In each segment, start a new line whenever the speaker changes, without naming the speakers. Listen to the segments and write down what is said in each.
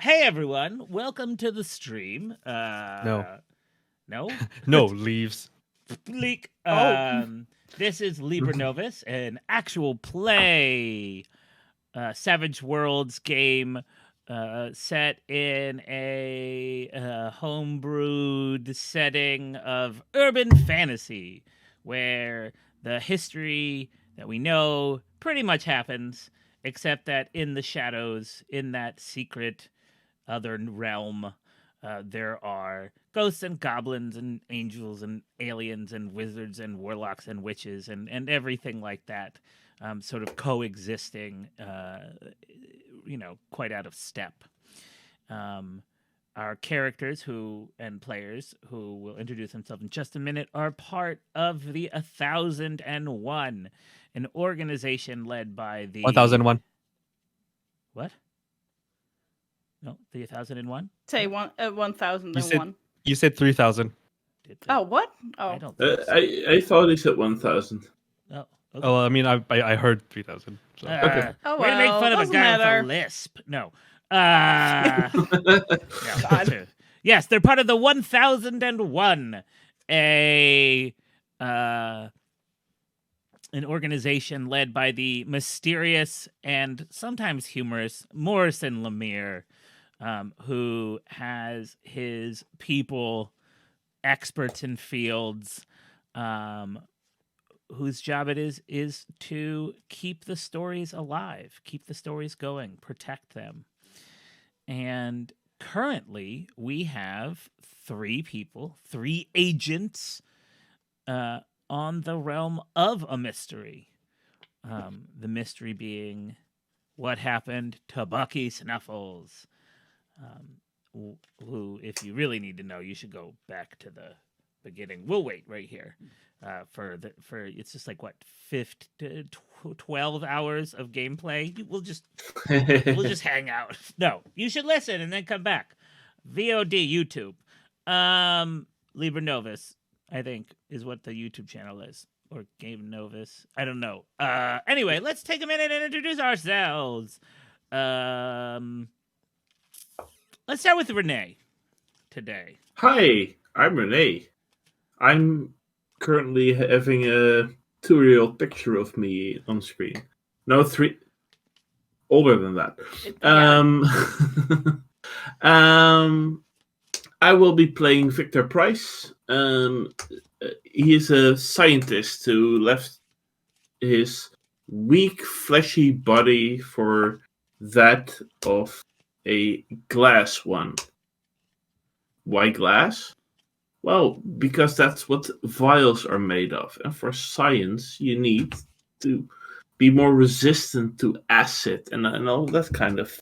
Hey everyone, welcome to the stream.
No.
No?
No, leaves.
Leak.
Oh.
This is Liber Novus, an actual play Savage Worlds game set in a homebrewed setting of urban fantasy, where the history that we know pretty much happens, except that in the shadows, in that secret other realm, there are ghosts and goblins and angels and aliens and wizards and warlocks and witches and everything like that, sort of coexisting, quite out of step. Our characters and players who will introduce themselves in just a minute are part of the 1001, an organization led by the
1001.
What? No, the 1001.
Say 1001.
You said 3000.
Oh, what? Oh,
I don't think so.
I thought he said 1,000.
Oh, okay.
Oh, well, I mean, I heard 3000. So.
Okay.
Oh,
Way to make
well,
fun of a
doesn't
guy with
matter.
a lisp. No. No. Yes, they're part of the 1001, an organization led by the mysterious and sometimes humorous Morrison Lemire, who has his people, experts in fields, whose job it is to keep the stories alive, keep the stories going, protect them. And currently, we have 3 people, 3 agents on the realm of a mystery. The mystery being what happened to Bucky Snuffles, who, if you really need to know, you should go back to the beginning. We'll wait right here for it's just like what 12 hours of gameplay. We'll just hang out. No, you should listen and then come back. VOD YouTube. Liber Novus, I think, is what the YouTube channel is. Or Game Novus. I don't know. Anyway, let's take a minute and introduce ourselves. Let's start with Renee today.
Hi, I'm Renee. I'm currently having a 2-year-old picture of me on screen. No, 3. Older than that. I will be playing Victor Price. He is a scientist who left his weak, fleshy body for that of a glass one. Why glass? Well, because that's what vials are made of. And for science, you need to be more resistant to acid and all that kind of...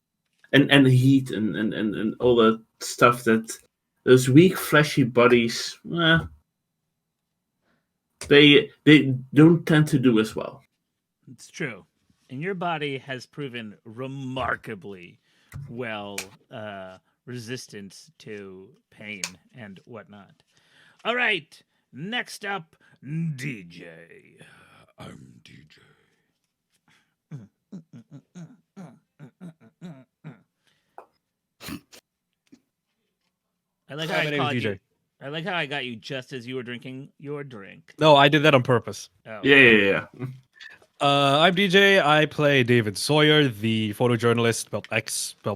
And heat and all that stuff that those weak, fleshy bodies, they don't tend to do as well.
It's true. And your body has proven remarkably well resistant to pain and whatnot. All right, next up, DJ. I'm DJ. I like how I called you. I like how I got you just as you were drinking your drink.
No, I did that on purpose.
Oh.
Yeah.
I'm DJ. I play David Sawyer, the photojournalist,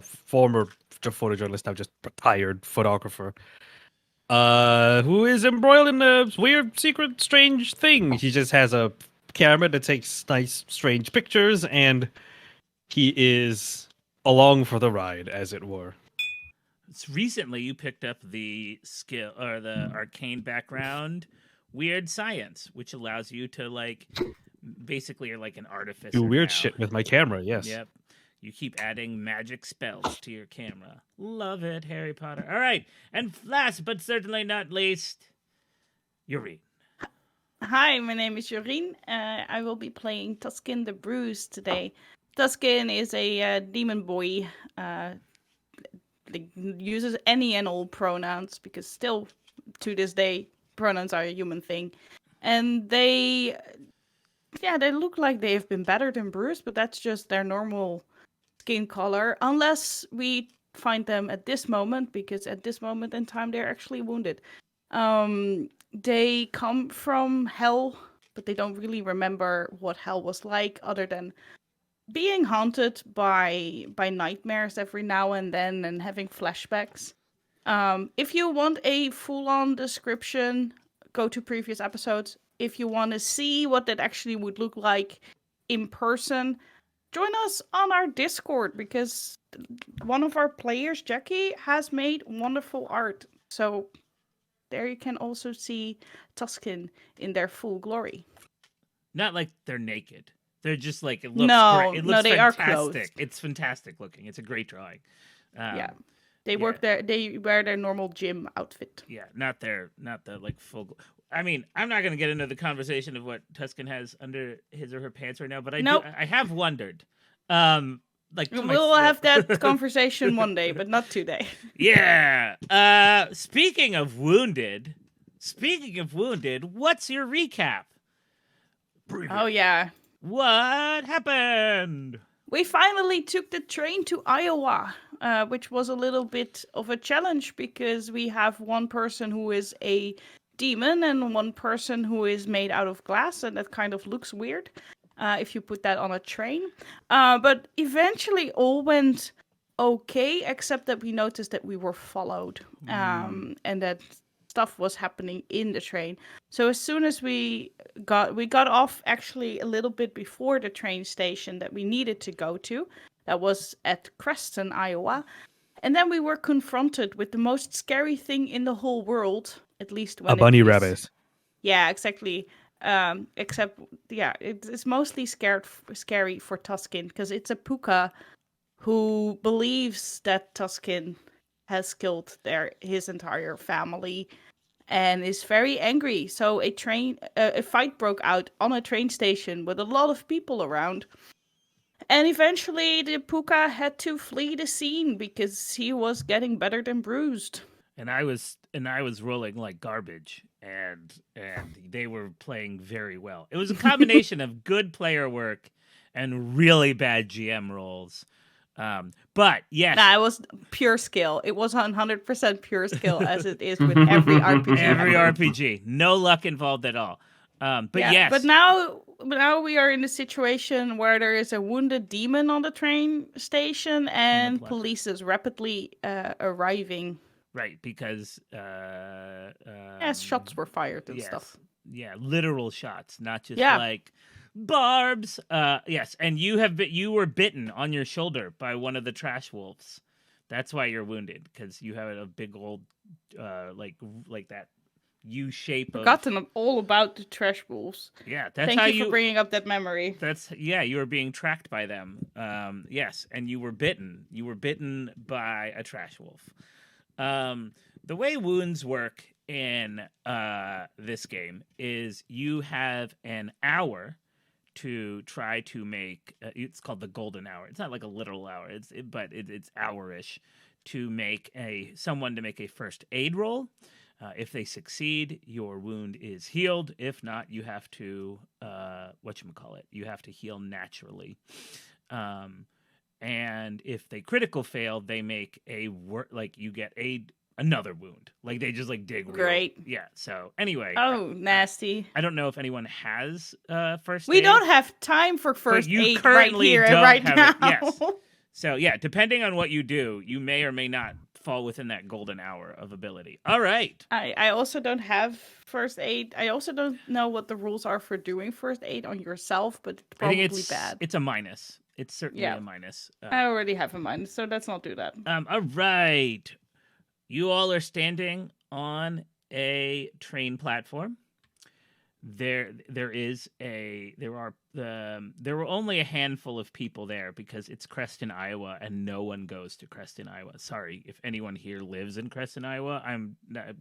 former photojournalist, now just retired photographer, who is embroiled in a weird, secret, strange thing. He just has a camera that takes nice, strange pictures, and he is along for the ride, as it were.
Recently, you picked up the skill or the arcane background, weird science, which allows you to basically you're like an artificer.
Do weird
now.
Shit with my camera, yes.
Yep. You keep adding magic spells to your camera. Love it, Harry Potter. All right. And last but certainly not least, Yoreen.
Hi, my name is Jorien. I will be playing Tuskin the Bruised today. Tuskin is a demon boy. Uses any and all pronouns because still to this day pronouns are a human thing. And they look like they've been battered and bruised, but that's just their normal skin color. Unless we find them at this moment, because at this moment in time they're actually wounded. They come from hell, but they don't really remember what hell was like, other than being haunted by nightmares every now and then and having flashbacks. If you want a full-on description, go to previous episodes. If you want to see what that actually would look like in person, join us on our Discord, because one of our players, Jackie, has made wonderful art. So there you can also see Tusken in their full glory.
Not like they're naked. They're just like, it looks
No,
great. It
no,
looks
they are
fantastic.
clothed.
It's fantastic looking. It's a great drawing.
Yeah. They
yeah.
they wear their normal gym outfit.
Yeah, not the like full. I mean, I'm not going to get into the conversation of what Tuscan has under his or her pants right now, but I have wondered. Like
we'll have that conversation one day, but not today.
Yeah. Speaking of wounded, what's your recap?
Oh yeah.
What happened?
We finally took the train to Iowa, which was a little bit of a challenge, because we have one person who is a demon and one person who is made out of glass, and that kind of looks weird if you put that on a train. But eventually all went okay, except that we noticed that we were followed, and that stuff was happening in the train. So as soon as we got off actually a little bit before the train station that we needed to go to, that was at Creston, Iowa, and then we were confronted with the most scary thing in the whole world, at least when
A bunny rabbit.
Yeah, exactly. Except, yeah, it's mostly scary for Tusken, because it's a puka who believes that Tusken has killed his entire family and is very angry. So a fight broke out on a train station with a lot of people around. And eventually the puka had to flee the scene because he was getting battered and bruised.
And I was rolling like garbage, and they were playing very well. It was a combination of good player work and really bad GM rolls. But yes,
it was pure skill. It was 100% pure skill, as it is with every RPG.
Every RPG, no luck involved at all. But yeah, yes.
But now we are in a situation where there is a wounded demon on the train station, and police is rapidly arriving.
Right, because
shots were fired and stuff.
Yeah, literal shots, not just like barbs. Yes, and you were bitten on your shoulder by one of the trash wolves. That's why you're wounded, because you have a big old like that U shape.
Forgotten all about the trash wolves.
Yeah, that's
Thank
how
you for bringing up that memory.
You were being tracked by them. Yes, and you were bitten. You were bitten by a trash wolf. The way wounds work in this game is you have an hour to try to make. It's called the golden hour. It's not like a literal hour. But it's hour-ish to make someone to make a first aid roll. If they succeed, your wound is healed. If not, you have to you have to heal naturally. And if they critical fail, they make you get another wound. Like they just dig.
Great.
Yeah. So anyway.
Oh, nasty.
I don't know if anyone has first aid.
We don't have time for first aid right here and right now.
Yes. So yeah, depending on what you do, you may or may not fall within that golden hour of ability. All right.
I also don't have first aid. I also don't know what the rules are for doing first aid on yourself, but it's probably bad.
It's a minus. It's certainly a minus.
I already have a minus, so let's not do that.
All right. You all are standing on a train platform. There were only a handful of people there because it's Creston, Iowa, and no one goes to Creston, Iowa. Sorry if anyone here lives in Creston, Iowa. I'm not,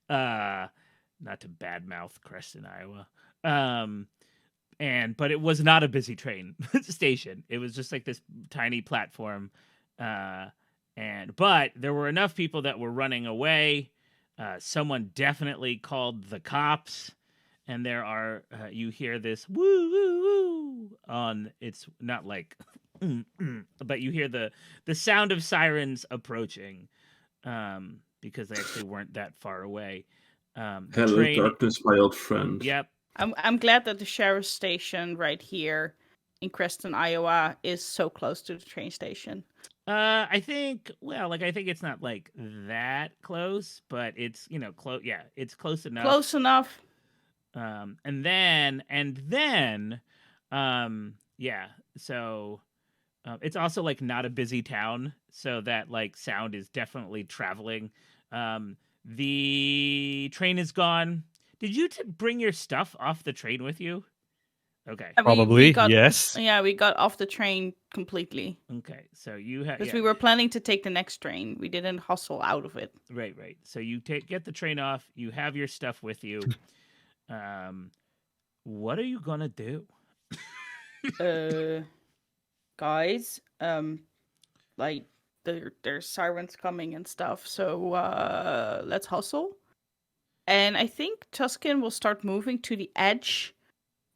not to badmouth Creston, Iowa. But it was not a busy train station. It was just like this tiny platform. But there were enough people that were running away. Someone definitely called the cops. And there are, you hear this woo, woo, woo on, it's not like But you hear the sound of sirens approaching, because they actually weren't that far away. The
Hello,
train.
darkness, my old friend.
Yep.
I'm glad that the sheriff's station right here in Creston, Iowa, is so close to the train station.
I think. Well, like I think it's not like that close, but it's close. Yeah, it's close enough.
Close enough.
And then, yeah. So, it's also like not a busy town, so that like sound is definitely traveling. The train is gone. Did you bring your stuff off the train with you? Okay.
I mean,
Probably, yes.
Yeah, we got off the train completely
Okay. So you have
because we were planning to take the next train. We didn't hustle out of it.
right. So you get the train off. You have your stuff with you. What are you gonna do?
Guys, like there's sirens coming and stuff. So let's hustle. And I think Tuscan will start moving to the edge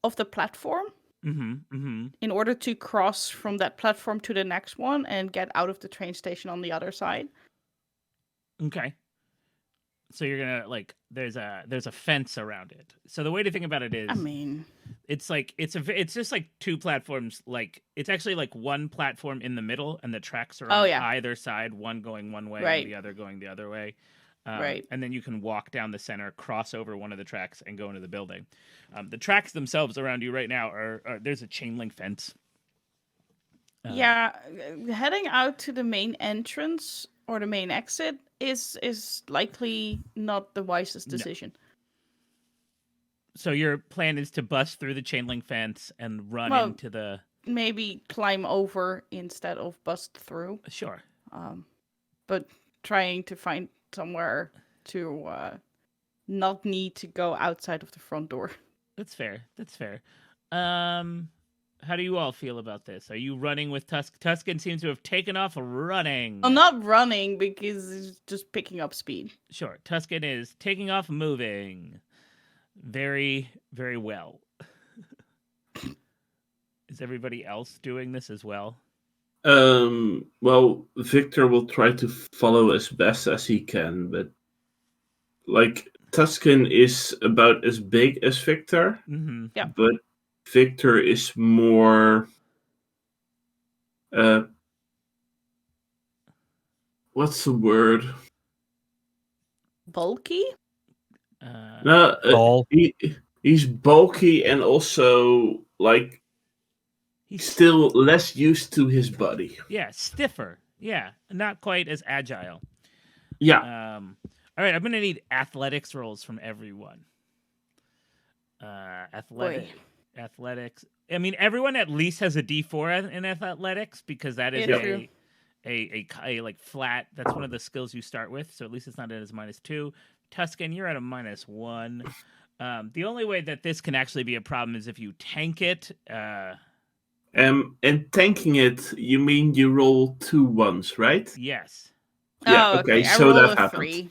of the platform in order to cross from that platform to the next one and get out of the train station on the other side.
Okay. So you're gonna like there's a fence around it. So the way to think about it is,
I mean,
it's like it's just like two platforms. Like it's actually like one platform in the middle, and the tracks are on either side. One going one way, and the other going the other way.
Right.
And then you can walk down the center, cross over one of the tracks, and go into the building. The tracks themselves around you right now are there's a chain link fence.
Heading out to the main entrance or the main exit is likely not the wisest decision.
No. So your plan is to bust through the chain link fence and run into the...
Maybe climb over instead of bust through.
Sure.
But trying to find somewhere to not need to go outside of the front door.
That's fair. How do you all feel about this? Are you running with Tuscan seems to have taken off running.
Well, not running because he's just picking up speed.
Sure. Tuscan is taking off moving. Very, very well. Is everybody else doing this as well?
Well, Victor will try to follow as best as he can, but like Tuscan is about as big as Victor.
Mm-hmm.
Yeah.
But Victor is more what's the word?
Bulky?
No, he's bulky and also like he's still less used to his body.
Yeah, stiffer. Yeah, not quite as agile.
Yeah.
All right, I'm gonna need athletics rolls from everyone. Athletics. I mean, everyone at least has a D4 in athletics because that is a like flat. That's one of the skills you start with. So at least it's not at as -2. Tuscan, you're at a -1. The only way that this can actually be a problem is if you tank it.
And tanking it, you mean you roll 2 ones, right?
Yes.
Yeah. Okay. So that happened.
3.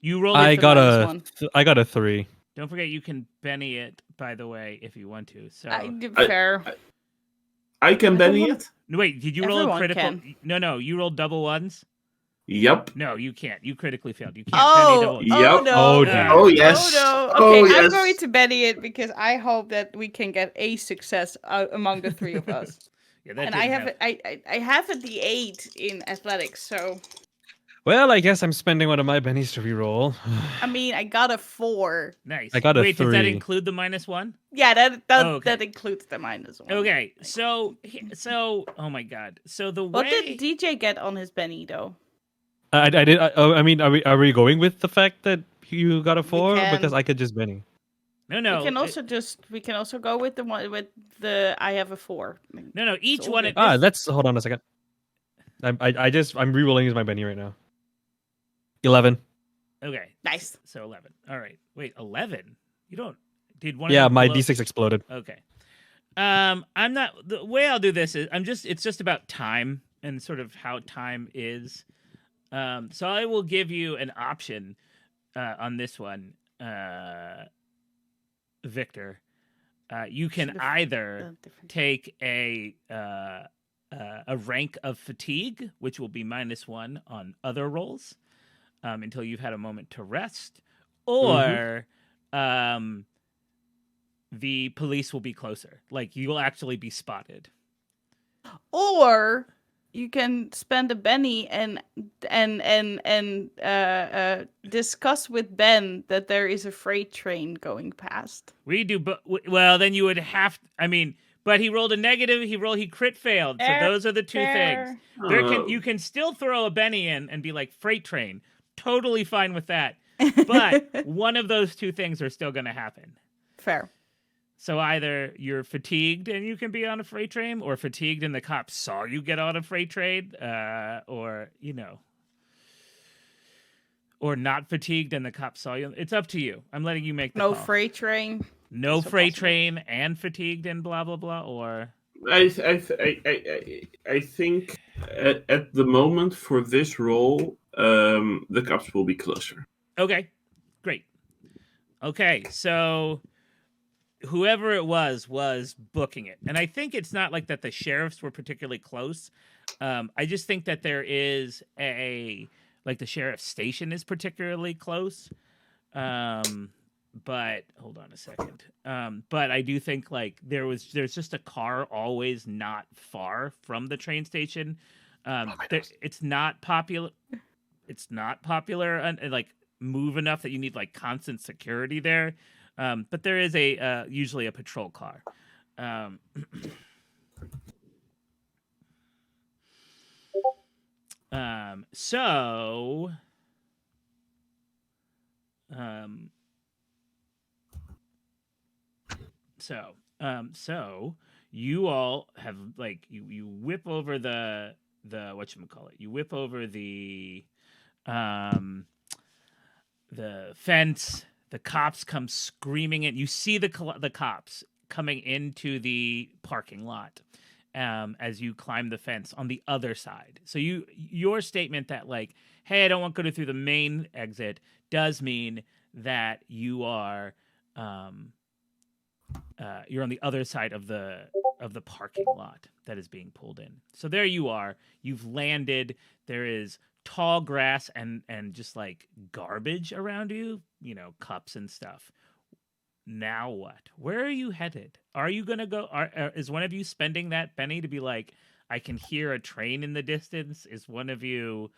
You rolled.
I got a 3.
Don't forget, you can Benny it, by the way, if you want to. So
fair.
I can Benny it.
No, wait, did you roll a critical?
Can.
No, you rolled double ones.
Yep.
No, you can't. You critically failed. You can't Benny double.
Yep.
No.
Oh yes.
Oh no. Okay, I'm going to Benny it because I hope that we can get a success among the 3 of us.
Yeah, that
and I have a D8 in athletics, so.
Well, I guess I'm spending one of my bennies to reroll.
I mean, I got a 4.
Nice.
I got a 3.
Does that include the -1?
Yeah, that includes the -1.
Okay, so oh my god. So the way
what did DJ get on his Benny though?
I did. I mean, are we going with the fact that you got a 4 because I could just Benny?
No.
We can also go with the one with the I have a 4.
No. Each one.
Let's hold on a second. I'm rerolling as my Benny right now. 11.
Okay.
Nice.
So 11. All right. Wait, 11. You don't. Did one?
Yeah, my D6 exploded.
Okay. I'm not. The way I'll do this is it's just about time and sort of how time is. So I will give you an option on this one, Victor. You can either take a a rank of fatigue, which will be -1 on other rolls until you've had a moment to rest, or the police will be closer. Like you will actually be spotted.
Or you can spend a Benny and discuss with Ben that there is a freight train going past.
We do, but well, then you would have. I mean, but he rolled a negative. He crit failed. So
Fair,
those are the two things. You can still throw a Benny in and be like freight train. Totally fine with that. But one of those two things are still going to happen.
Fair.
So either you're fatigued and you can be on a freight train, or fatigued and the cops saw you get on a freight train, or or not fatigued and the cops saw you. It's up to you. I'm letting you make the
No
call.
freight train.
No
So
freight
possible.
train and fatigued and blah blah blah. Or
I think at the moment for this role, the cops will be closer.
okay, great. Okay, so whoever it was booking it, and I think it's not like that the sheriffs were particularly close. I just think that there is the sheriff's station is particularly close. But hold on a second. But I do think like there's just a car always not far from the train station. It's not popular. It's not popular and like move enough that you need like constant security there. But there is usually a patrol car. So you all have like you whip over the whatchamacallit. You whip over the fence. The cops come screaming in. You see the cops coming into the parking lot as you climb the fence on the other side. So your statement that like, hey, I don't want to go through the main exit does mean that you are you're on the other side of the parking lot that is being pulled in. So there you are. You've landed. There is tall grass and just like garbage around you, cups and stuff. Now what? Where are you headed? Are you gonna go? Is one of you spending that Benny to be like, I can hear a train in the distance? Is one of you?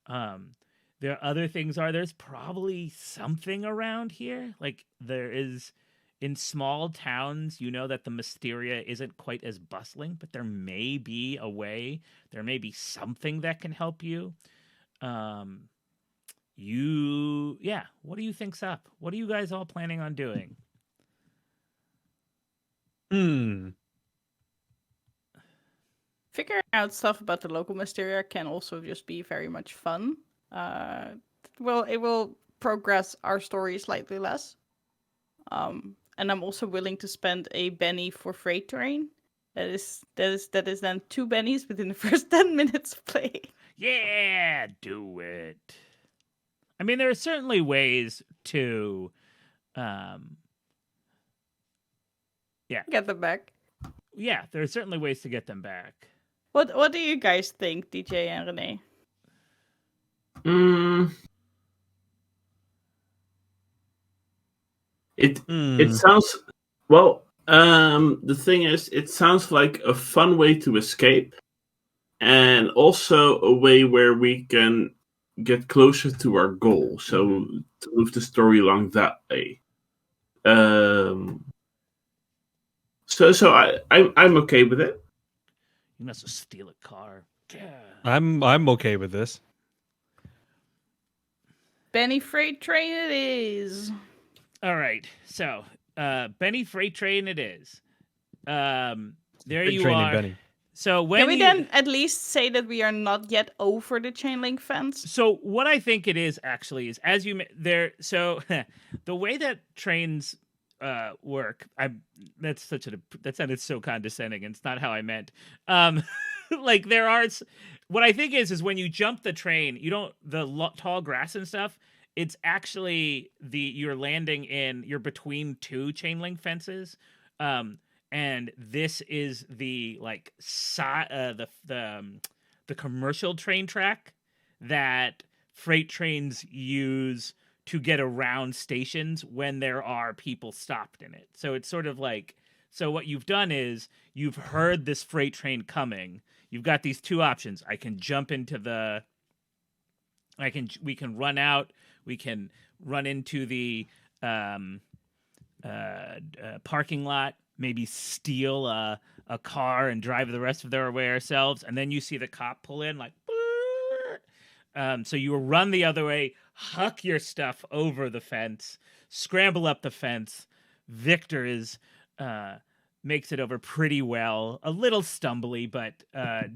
There are other things. There's probably something around here. Like there is in small towns. You know that the Mysteria isn't quite as bustling, but there may be a way. There may be something that can help you. What do you think's up? What are you guys all planning on doing?
Figuring out stuff about the local Mysteria can also just be very much fun. It will progress our story slightly less. And I'm also willing to spend a Benny for freight train. That is then 2 Bennies within the first 10 minutes of play.
Yeah, do it. I mean, there are certainly ways to,
get them back.
Yeah, there are certainly ways to get them back.
What do you guys think, DJ and Renee?
It sounds well. The thing is, it sounds like a fun way to escape, and also a way where we can get closer to our goal. So to move the story along that way. So I'm okay with it.
You must steal a car. Yeah.
I'm okay with this.
Benny freight train it is.
All right. So, Benny freight train it is. There
Big
you
train
are.
named Benny.
So when
Can we then at least say that we are not yet over the chain link fence?
So what I think it is actually is as you there. So the way that trains work, that sounded so condescending, and it's not how I meant. Like there are, what I think is when you jump the train, you don't tall grass and stuff. It's actually you're between 2 chain link fences. And and this is the like the commercial train track that freight trains use to get around stations when there are people stopped in it. So it's sort of like, so what you've done is you've heard this freight train coming. You've got these two options. I can jump into we can run out. We can run into the parking lot, maybe steal a car and drive the rest of their way ourselves. And then you see the cop pull in like, so you run the other way, huck your stuff over the fence, scramble up the fence. Victor makes it over pretty well, a little stumbly, but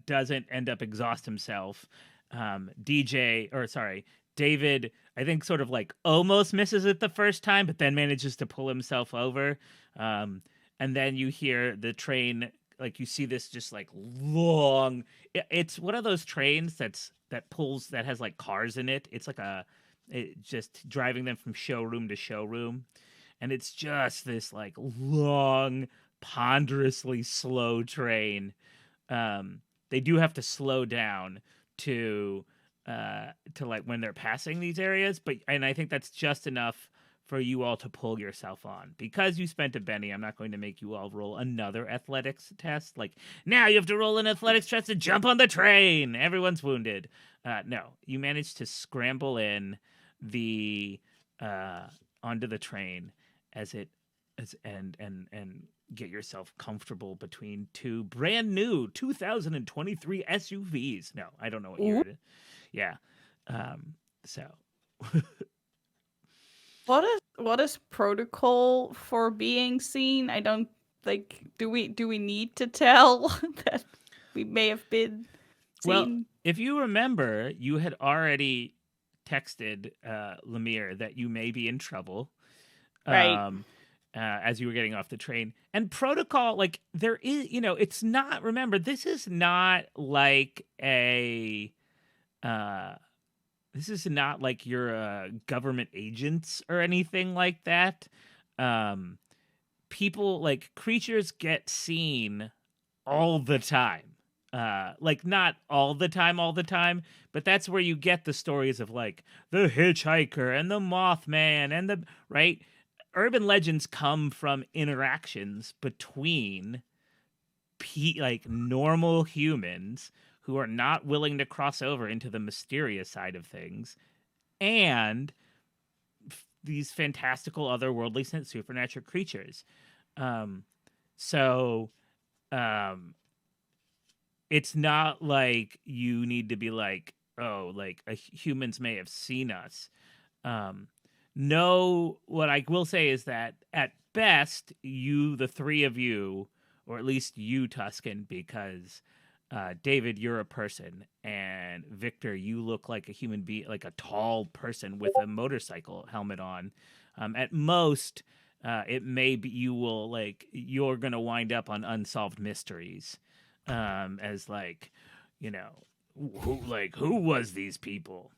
doesn't end up exhaust himself. David, I think sort of like almost misses it the first time, but then manages to pull himself over. And then you hear the train, like you see this just like long, it's one of those trains that has like cars in it. It's like just driving them from showroom to showroom. And it's just this like long, ponderously slow train. They do have to slow down to like when they're passing these areas, and I think that's just enough for you all to pull yourself on. Because you spent a Benny, I'm not going to make you all roll another athletics test. Like, now you have to roll an athletics test to jump on the train. Everyone's wounded. No, you managed to scramble in onto the train and get yourself comfortable between two brand new 2023 SUVs. No, I don't know what year it is. Yeah. So
what is protocol for being seen? I don't like, do we need to tell that we may have been seen?
Well, if you remember, you had already texted Lemire that you may be in trouble.
Right.
As you were getting off the train. And protocol, like, there is, it's not, remember, this is not like you're government agents or anything like that. People, like, creatures get seen all the time. Like, not all the time, but that's where you get the stories of, like, the hitchhiker and the Mothman and right? Urban legends come from interactions between like normal humans who are not willing to cross over into the mysterious side of things and these fantastical otherworldly supernatural creatures. It's not like you need to be like, oh, like humans may have seen us. No, what I will say is that at best, the three of you, or at least you, Tuscan, because David, you're a person, and Victor, you look like a human being, like a tall person with a motorcycle helmet on. At most, it may be you're gonna wind up on unsolved mysteries, as like, who was these people?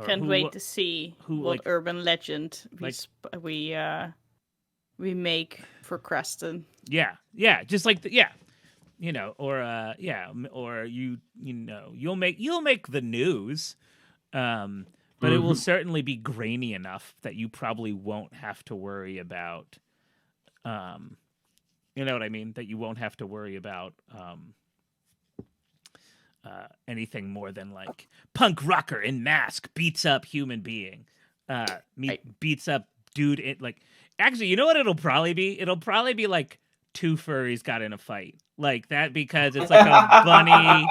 Can't wait to see what urban legend we make for Creston.
Yeah, just like or you'll make the news, but it will certainly be grainy enough that you probably won't have to worry about, you know what I mean? That you won't have to worry about anything more than like punk rocker in mask beats up human being, beats up dude. Actually, you know what it'll probably be? It'll probably be like two furries got in a fight like that, because it's like a bunny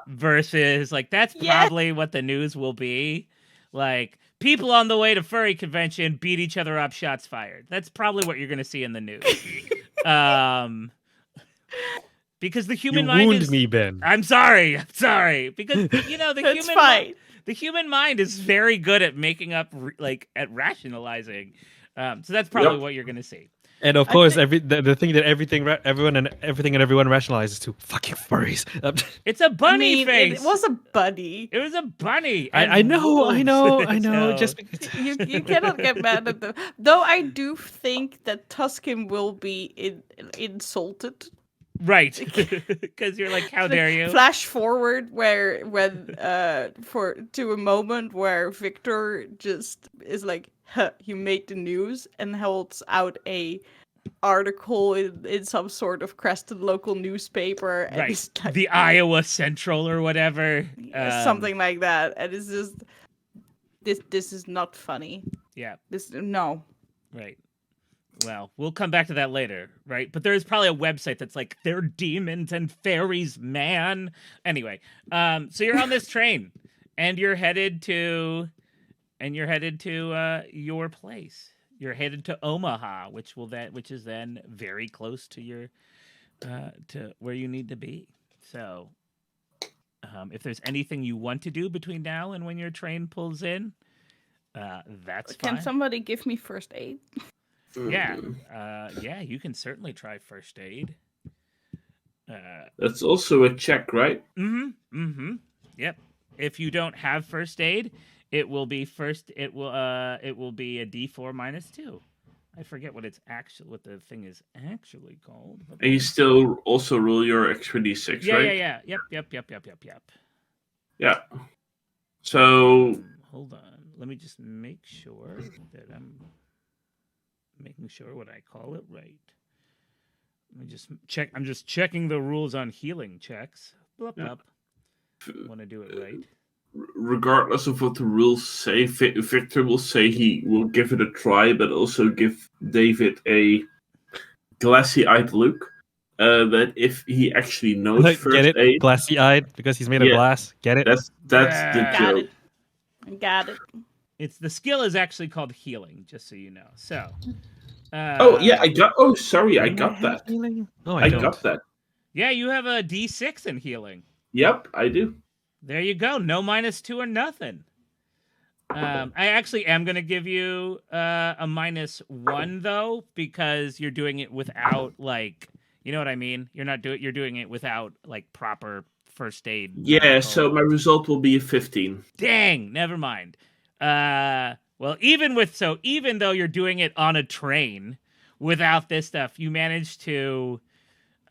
versus like, that's probably what the news will be. Like, people on the way to furry convention beat each other up, shots fired. That's probably what you're going to see in the news. Because the human mind
wound me, Ben.
I'm sorry. Because the human mind is very good at making up, at rationalizing. So that's probably what you're going to see.
And of
I
course,
think-
the thing that everyone and everyone rationalizes to fucking furries.
It's a bunny
I mean,
face.
it was a bunny.
It was a bunny.
I
and
know, I know,
wolves.
I know.
So-
Just because,
You cannot get mad at them. Though I do think that Tuscan will be insulted.
right, because you're like, how dare you?
Flash forward to a moment where Victor just is like, huh, you made the news, and holds out a article in some sort of crested local newspaper, and
Right,
it's like
the Iowa Central or whatever.
something like that, and it's just this is not funny.
Yeah.
No.
Right. Well, we'll come back to that later, right? But there's probably a website that's like, they're demons and fairies, man. Anyway, so you're on this train, and you're headed to your place. You're headed to Omaha, which is then very close to your to where you need to be. So, if there's anything you want to do between now and when your train pulls in, that's
Can
fine.
somebody give me first aid?
Yeah, yeah, you can certainly try first aid.
That's also a check, right?
Yep. If you don't have first aid, it will be It will be a D4 -2. I forget what the thing is actually called.
And you still also roll your extra d6,
Yeah,
right?
yeah. Yep.
Yeah. So
Hold on. Let me just make sure that I'm making sure what I call it right. Let me just check. I'm just checking the rules on healing checks. Blup,
Yeah.
blup. Want to do it right.
regardless of what the rules say, Victor will say he will give it a try, but also give David a glassy-eyed look. That if he actually knows
like,
first
get it?
aid,
Glassy eyed because he's made of
Yeah.
glass. Get it?
that's
Yeah.
the
Got
joke.
it. Got it.
It's the skill is actually called healing, just so you know. So.
Oh yeah, I got. Oh, sorry, I got that.
Healing? No,
I
don't.
got that.
Yeah, you have a D6 in healing.
Yep, I do.
There you go. No -2 or nothing. I actually am going to give you a -1 though, because you're doing it without you know what I mean? You're doing it without proper first aid.
Yeah,
medical.
so my result will be a 15.
Dang, never mind. Well, even though you're doing it on a train without this stuff, you manage to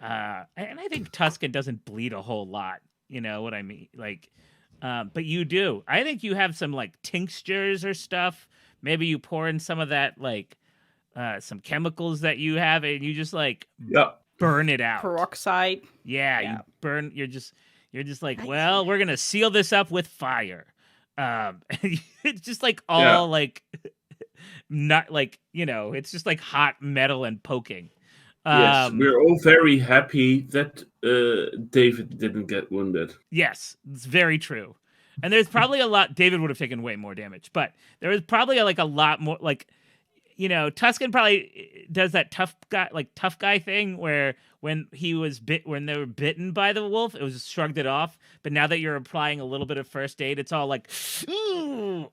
and I think Tuscan doesn't bleed a whole lot. You know what I mean? But you do. I think you have some tinctures or stuff. Maybe you pour in some of that some chemicals that you have, and you just
Yep.
burn it out.
Peroxide.
Yeah,
Yeah.
you burn. You're just well, we're gonna seal this up with fire. It's just all not it's just hot metal and poking.
Yes, we're all very happy that David didn't get wounded.
Yes, it's very true. And there's probably a lot. David would have taken way more damage, but there was probably a lot more. Tuscan probably does that tough guy thing where when they were bitten by the wolf, it was just shrugged it off. But now that you're applying a little bit of first aid, it's all ooh,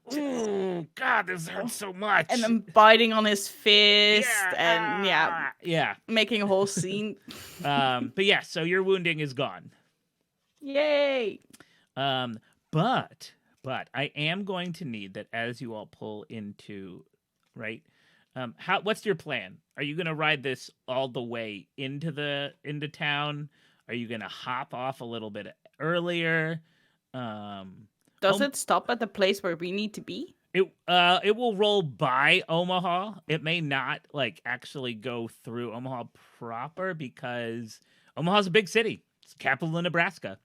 God, this hurts so much.
And then biting on his fist
yeah,
and making a whole scene.
But yeah, so your wounding is gone.
Yay!
But I am going to need that as you all pull into, right? What's your plan? Are you going to ride this all the way into town? Are you going to hop off a little bit earlier?
Does it stop at the place where we need to be?
It will roll by Omaha. It may not actually go through Omaha proper because Omaha's a big city. It's the capital of Nebraska.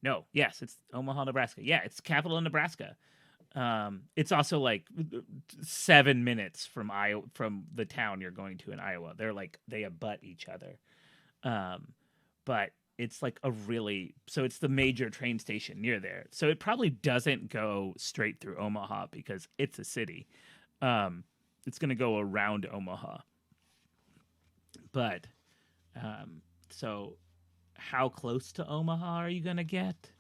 No, yes, it's Omaha, Nebraska. Yeah, it's the capital of Nebraska. It's also 7 minutes from the town you're going to in Iowa. They abut each other. But it's so it's the major train station near there. So it probably doesn't go straight through Omaha because it's a city. It's going to go around Omaha. But so how close to Omaha are you going to get?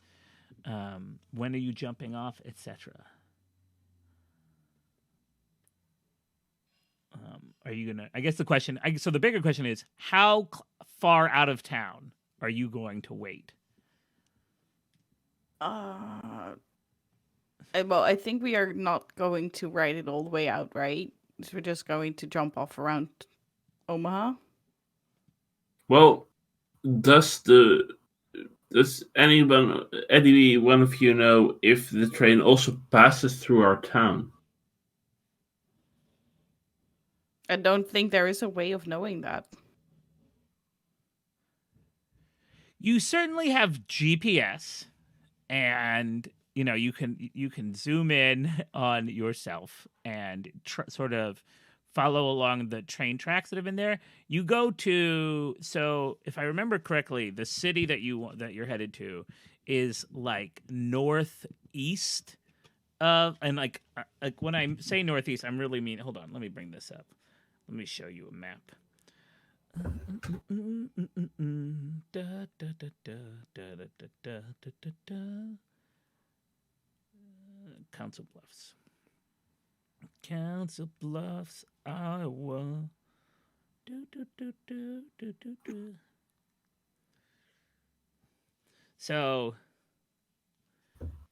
When are you jumping off, etc.? Are you gonna? I guess the question. So the bigger question is, how far out of town are you going to wait?
Well, I think we are not going to ride it all the way out, right? So we're just going to jump off around Omaha.
Well, does any one of you know if the train also passes through our town?
I don't think there is a way of knowing that.
You certainly have GPS, and you can zoom in on yourself and sort of follow along the train tracks that have been there. You go to, so if I remember correctly, the city that you're headed to is like northeast of, and like when I say northeast, I'm really mean. Hold on, let me bring this up. Let me show you a map. Council Bluffs. Council Bluffs, Iowa. So,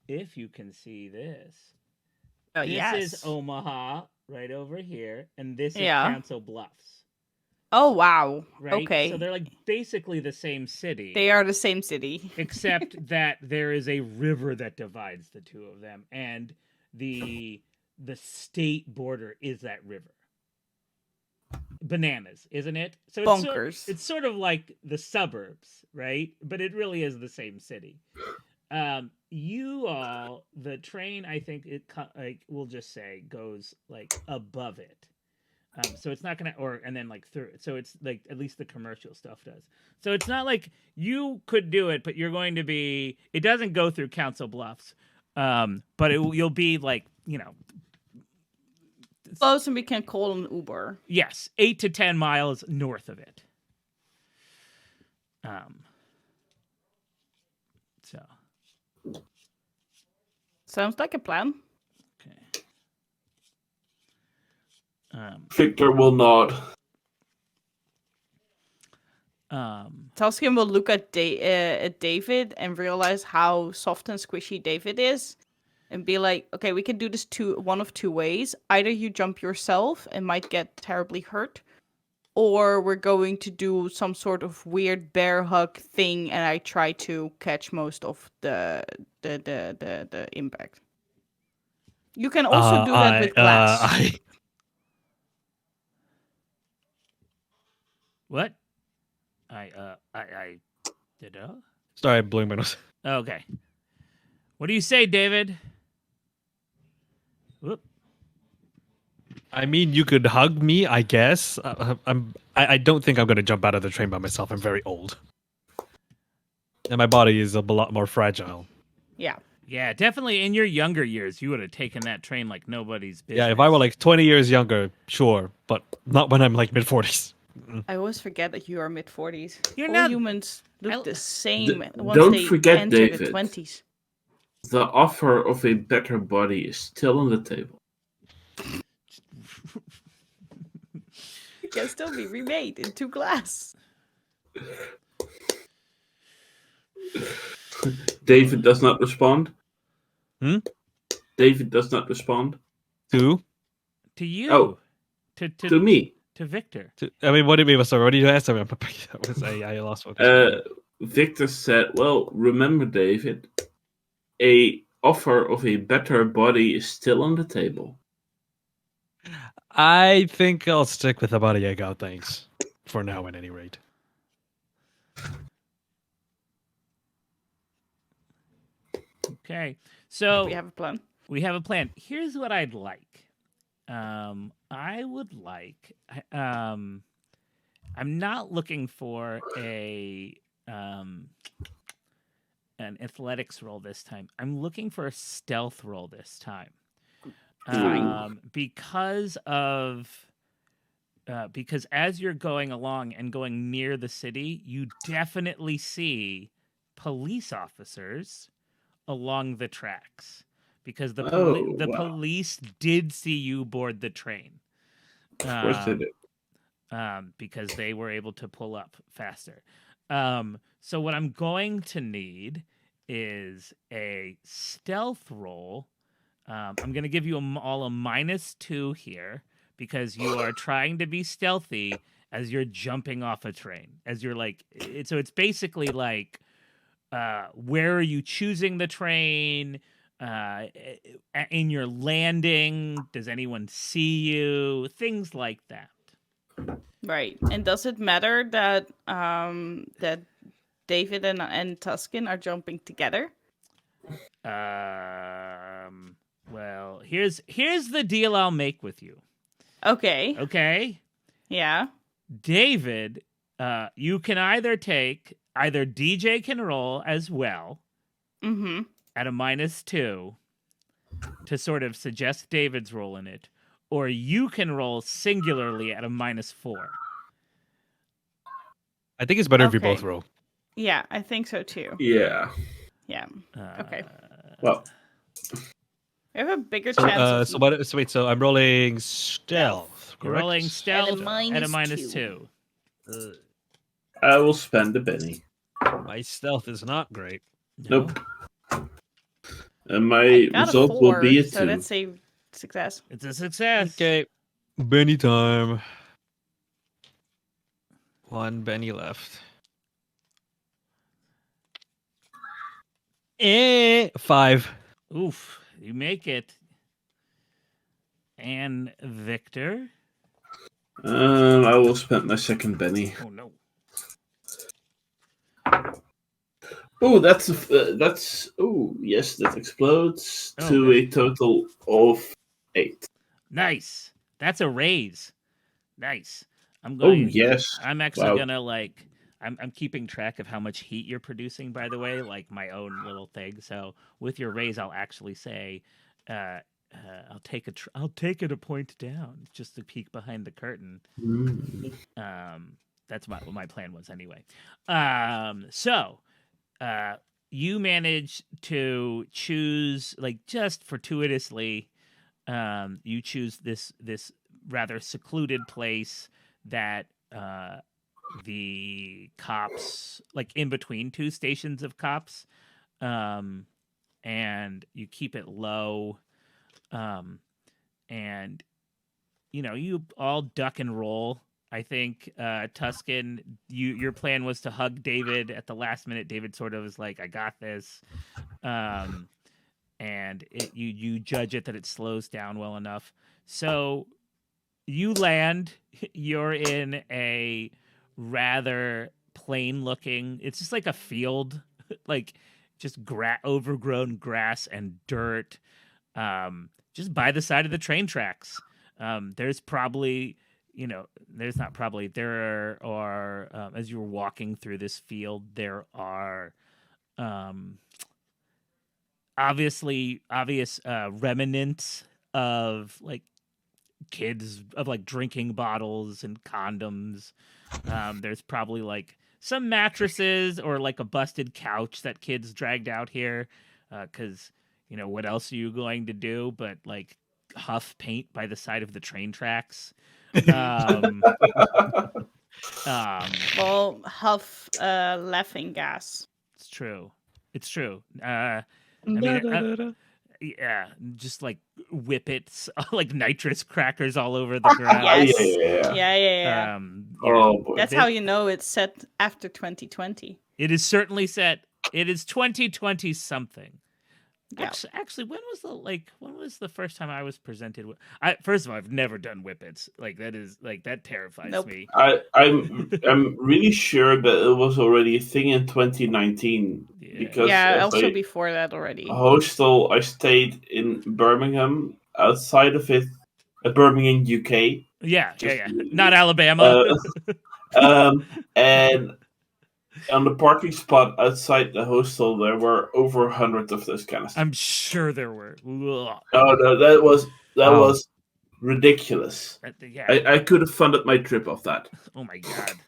if you can see this,
Oh,
this
yes.
is Omaha right over here, and this is
Yeah.
Council Bluffs.
Oh, wow.
Right?
Okay.
So they're like basically the same city.
They are the same city.
Except that there is a river that divides the two of them, and the state border is that river. Bananas, isn't it? So
Bonkers.
It's sort of like the suburbs, right? But it really is the same city. You all, the train, I think we'll just say goes like above it. So it's not gonna, and then like through it. So it's like at least the commercial stuff does. So it's not like you could do it, but you're going to be. It doesn't go through Council Bluffs, but you'll be like
close, and we can call an Uber.
Yes, 8 to 10 miles north of it. So
sounds like a plan.
Okay.
Victor will nod.
Tuscan will look at David and realize how soft and squishy David is, and be like, "Okay, we can do this one of two ways. Either you jump yourself and might get terribly hurt, or we're going to do some sort of weird bear hug thing, and I try to catch most of the impact. You can also do that with glass."
What? I did.
Sorry, I'm blowing my nose.
Okay. What do you say, David? Whoop.
I mean, you could hug me, I guess. I don't think I'm going to jump out of the train by myself. I'm very old. And my body is a lot more fragile.
Yeah.
Yeah, definitely in your younger years, you would have taken that train like nobody's business.
Yeah, if I were like 20 years younger, sure. But not when I'm like mid-40s.
I always forget that you are mid-40s.
You're
All
not...
humans look the same once
don't
they
forget,
enter
David,
the 20s.
The offer of a better body is still on the table.
It can still be remade into glass.
David does not respond. David does not respond.
To
you.
Oh. To me.
To Victor.
I mean, what do you mean? Sorry, what did you ask me? I lost focus.
Victor said, well, remember, David, a offer of a better body is still on the table.
I think I'll stick with the body I got, thanks. For now, at any rate.
Okay, so...
We have a plan.
We have a plan. Here's what I'd like. I would like... I'm not looking for an athletics roll this time. I'm looking for a stealth roll this time. Because as you're going along and going near the city, you definitely see police officers along the tracks, because the police did see you board the train.
Of course they did.
Because they were able to pull up faster. So what I'm going to need is a stealth roll. I'm going to give you all a -2 here because you are trying to be stealthy as you're jumping off a train. As you're like, so it's basically like, where are you choosing the train? In your landing, does anyone see you? Things like that.
Right. And does it matter that that David and Tuscan are jumping together?
Well, here's the deal I'll make with you.
Okay.
Okay?
Yeah.
David, you can either DJ can roll as well
Mm-hmm.
at a -2 to sort of suggest David's role in it, or you can roll singularly at a -4.
I think it's better if you
Okay.
both roll.
Yeah, I think so too.
Yeah.
Yeah. Okay.
Well,
We have a bigger chance.
So wait, so I'm rolling stealth.
You're rolling
correct?
stealth at a
-2.
-2.
I will spend the penny.
My stealth is not great.
No.
Nope. And my
I got
result
a 4,
will be a 2.
so that's a success.
It's a success.
Okay. Benny time. 1 Benny left. 5.
Oof, you make it. And Victor?
I will spend my second penny.
Oh no.
Oh, that's yes, that explodes to a total of 8.
Nice. That's a raise. Nice. I'm
Oh
going.
yes.
I'm actually
Wow.
gonna like. I'm keeping track of how much heat you're producing, by the way, like my own little thing. So with your raise, I'll actually say, I'll take it a point down just to peek behind the curtain.
Mm.
That's what my plan was anyway. So you manage to choose, like, just fortuitously, you choose this rather secluded place that the cops, like in between 2 stations of cops, and you keep it low, and you all duck and roll. I think Tuscan, your plan was to hug David at the last minute. David sort of was like, "I got this," and you judge it that it slows down well enough. So you land. You're in a rather plain looking. It's just like a field, like just overgrown grass and dirt, just by the side of the train tracks. There's probably. There are, as you were walking through this field, there are obvious remnants of like kids, of like drinking bottles and condoms. There's probably like some mattresses or like a busted couch that kids dragged out here because, what else are you going to do but like huff paint by the side of the train tracks?
Well, huff laughing gas.
It's true. I mean, yeah, just like whippets, like nitrous crackers all over the ground.
Yes. Yeah.
Boy.
That's how you know it's set after 2020.
It is certainly set. It is 2020 something.
Yeah.
Actually, when was the first time I was presented with? First of all, I've never done whippets. Like that terrifies me.
I'm really sure that it was already a thing in 2019 because
also before that already.
A hostel I stayed in Birmingham, outside of it, Birmingham, UK.
Yeah, not Alabama.
And on the parking spot outside the hostel, there were over 100 of those kind of stuff.
I'm sure there were. Ugh.
Oh no, that was ridiculous.
Yeah.
I could have funded my trip off that.
Oh my god.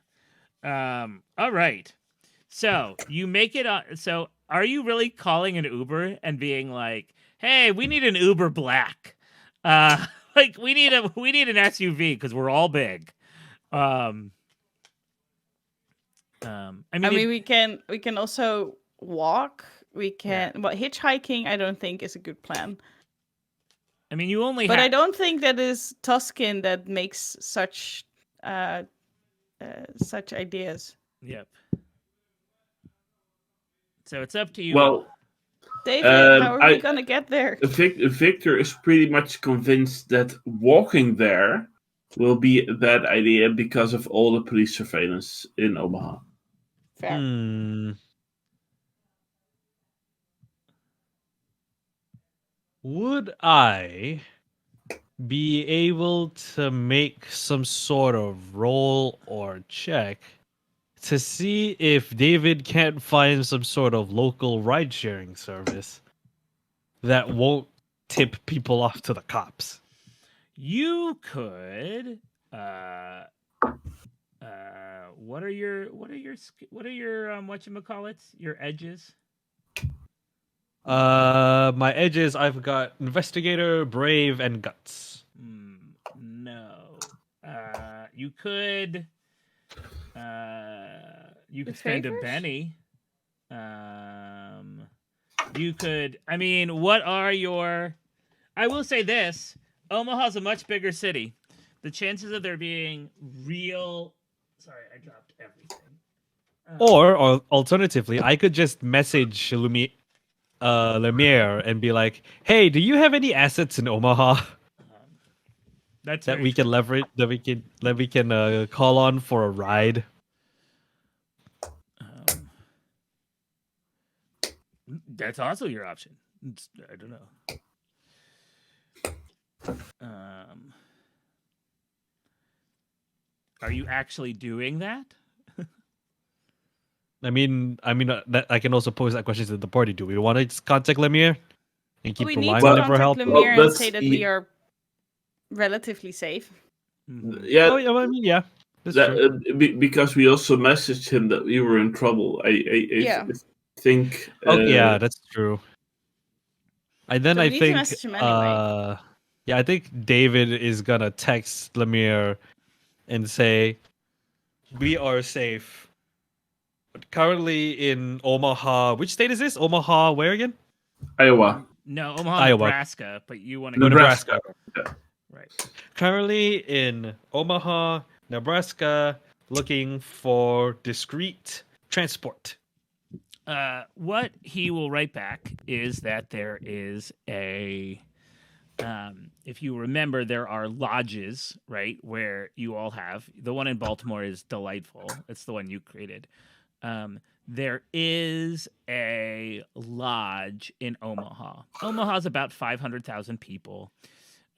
All right. So you make it. So are you really calling an Uber and being like, "Hey, we need an Uber Black"? like we need an SUV because we're all big. I mean,
we can also walk. We can, but hitchhiking I don't think is a good plan.
I mean, you only
But
have.
I don't think that is Tuscan that makes such ideas.
Yep. So it's up to you.
Well,
David, how are we
I
gonna get there?
Victor is pretty much convinced that walking there will be a bad idea because of all the police surveillance in Omaha.
Fair.
Would I be able to make some sort of roll or check to see if David can't find some sort of local ride sharing service that won't tip people off to the cops?
You could. What are your whatchamacallits? Your edges?
My edges, I've got investigator, brave, and guts.
No. You could. You could
The
spend
favors?
a Benny. You could. I mean, what are your? I will say this: Omaha's a much bigger city. The chances of there being real. Sorry, I dropped everything.
Or alternatively, I could just message Lemire and be like, "Hey, do you have any assets in Omaha
That's
that
very
we can
true.
leverage? That we can call on for a ride?"
That's also your option. I don't know. Are you actually doing that?
I mean, that I can also pose that question to the party. Do we want to contact Lemire and keep
We need
relying
to
on him for
contact
help?
Lemire and
that's-
say that we are relatively safe.
Yeah,
Oh yeah, well, I mean, yeah, that's
that,
true.
because we also messaged him that we were in trouble. I
Yeah.
think.
Oh yeah, that's true. And then
So we
I
need to
think,
message him anyway.
yeah, I think David is gonna text Lemire and say, "We are safe. But currently in Omaha. Which state is this? Omaha, where again?
Iowa.
No, Omaha,
Iowa.
Nebraska, but you want to
Oh,
go
Nebraska.
right.
Currently in Omaha, Nebraska, looking for discreet transport."
What he will write back is that there is a. If you remember, there are lodges, right, where you all have. The one in Baltimore is delightful. It's the one you created. There is a lodge in Omaha. Omaha's about 500,000 people.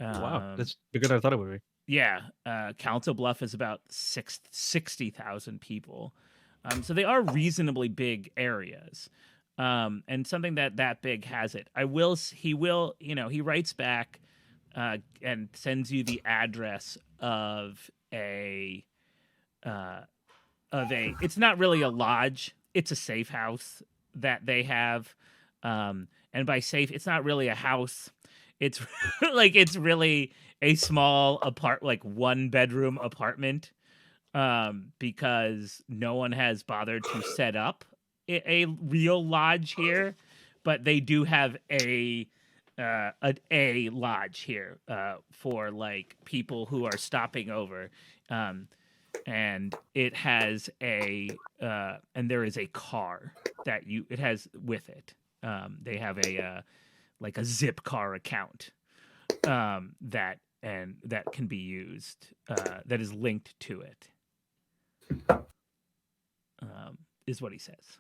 Wow, that's bigger than I thought it would be.
Yeah, Council Bluff is about 60,000 people. So they are reasonably big areas. And something that big has it. He writes back and sends you the address of it's not really a lodge, it's a safe house that they have. And by safe, it's not really a house. It's it's really a small like 1-bedroom apartment. Because no one has bothered to set up a real lodge here, but they do have a lodge here for like people who are stopping over, and it has and there is a car that it has with it. They have a like a zip car account that can be used that is linked to it. Is what he says.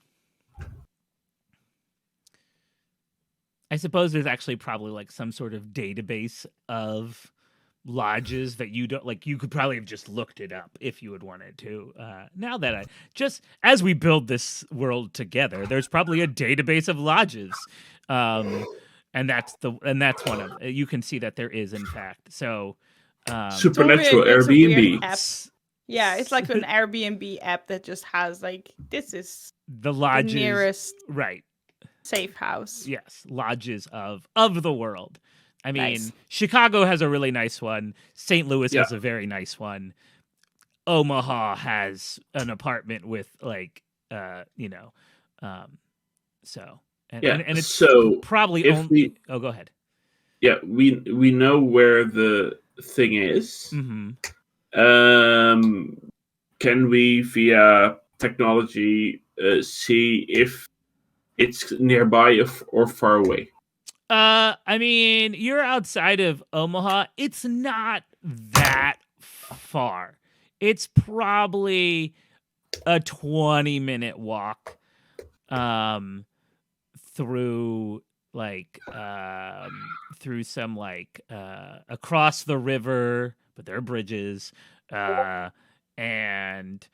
I suppose there's actually probably like some sort of database of lodges that you don't like. You could probably have just looked it up if you had wanted to. Now that as we build this world together, there's probably a database of lodges. And that's one of you can see that there is in fact. So
Supernatural
It's a weird
Airbnb.
app. Yeah, it's like an Airbnb app that just has like this is
the lodges,
nearest
right?
safe house.
Yes, lodges of the world. I mean,
Nice.
Chicago has a really nice one. St. Louis
Yeah.
has a very nice one. Omaha has an apartment with like, so and it's
So
probably
if
only.
we
Oh, go ahead.
we know where the thing is.
Mm-hmm.
Can we via technology see if it's nearby or far away?
I mean, you're outside of Omaha. It's not that far. It's probably a 20-minute walk through through some across the river, but there are bridges and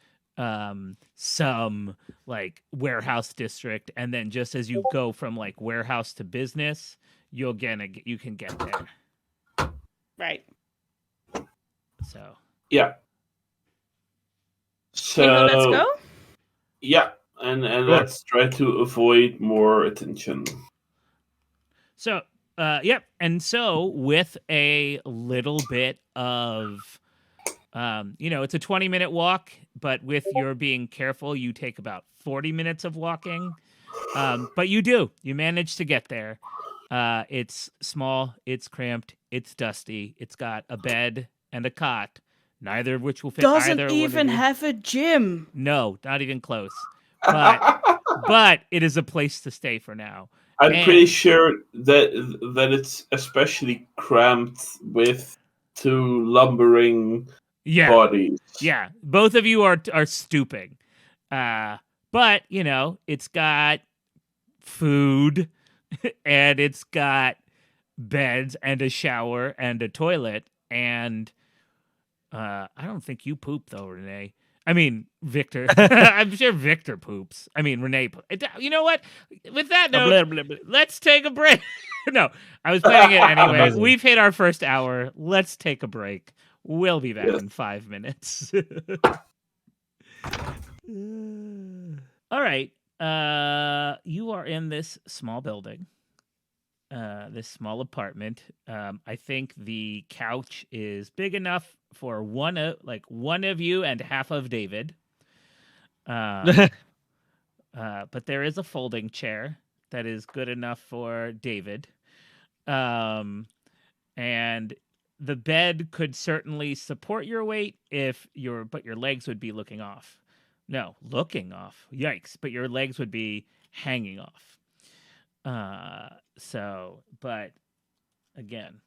some like warehouse district, and then just as you go from like warehouse to business, you can get there.
Right.
So
Yeah.
Okay, well, let's
So
go.
yeah, and
Sure.
let's try to avoid more attention.
So, yep. And so, with a little bit of, it's a 20-minute walk, but with your being careful, you take about 40 minutes of walking. But you manage to get there. It's small, it's cramped, it's dusty, it's got a bed and a cot, neither of which will fit
Doesn't
either
even
one of you.
have a gym.
No, not even close. But it is a place to stay for now.
I'm
And-
pretty sure that it's especially cramped with two lumbering
Yeah.
bodies.
Yeah, both of you are stooping. But, it's got food and it's got beds and a shower and a toilet, and I don't think you poop though, Renee. I mean, Victor. I'm sure Victor poops. I mean, Renee. You know what? With that note,
Blah, blah, blah.
let's take a break. No, I was playing it anyway.
Amazing.
We've hit our first hour. Let's take a break. We'll be back
Yes.
in 5 minutes. All right. You are in this small building, this small apartment. I think the couch is big enough for one of you and half of David. But there is a folding chair that is good enough for David. And the bed could certainly support your weight but your legs would be looking off. No, looking off. Yikes. But your legs would be hanging off. But again,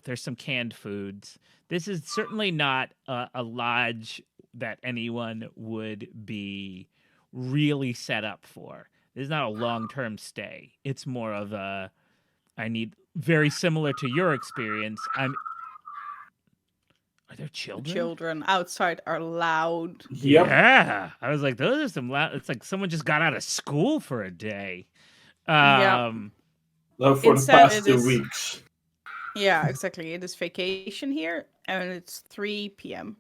there's some canned foods. This is certainly not a lodge that anyone would be really set up for. This is not a long-term stay. It's more of very similar to your experience. Are there children?
Children outside are loud.
Yep.
Yeah. I was like, those are some loud. It's like someone just got out of school for a day.
Yep.
No, for the
Instead,
past
it
2
is-
weeks.
Yeah, exactly. It is vacation here, and it's 3 p.m.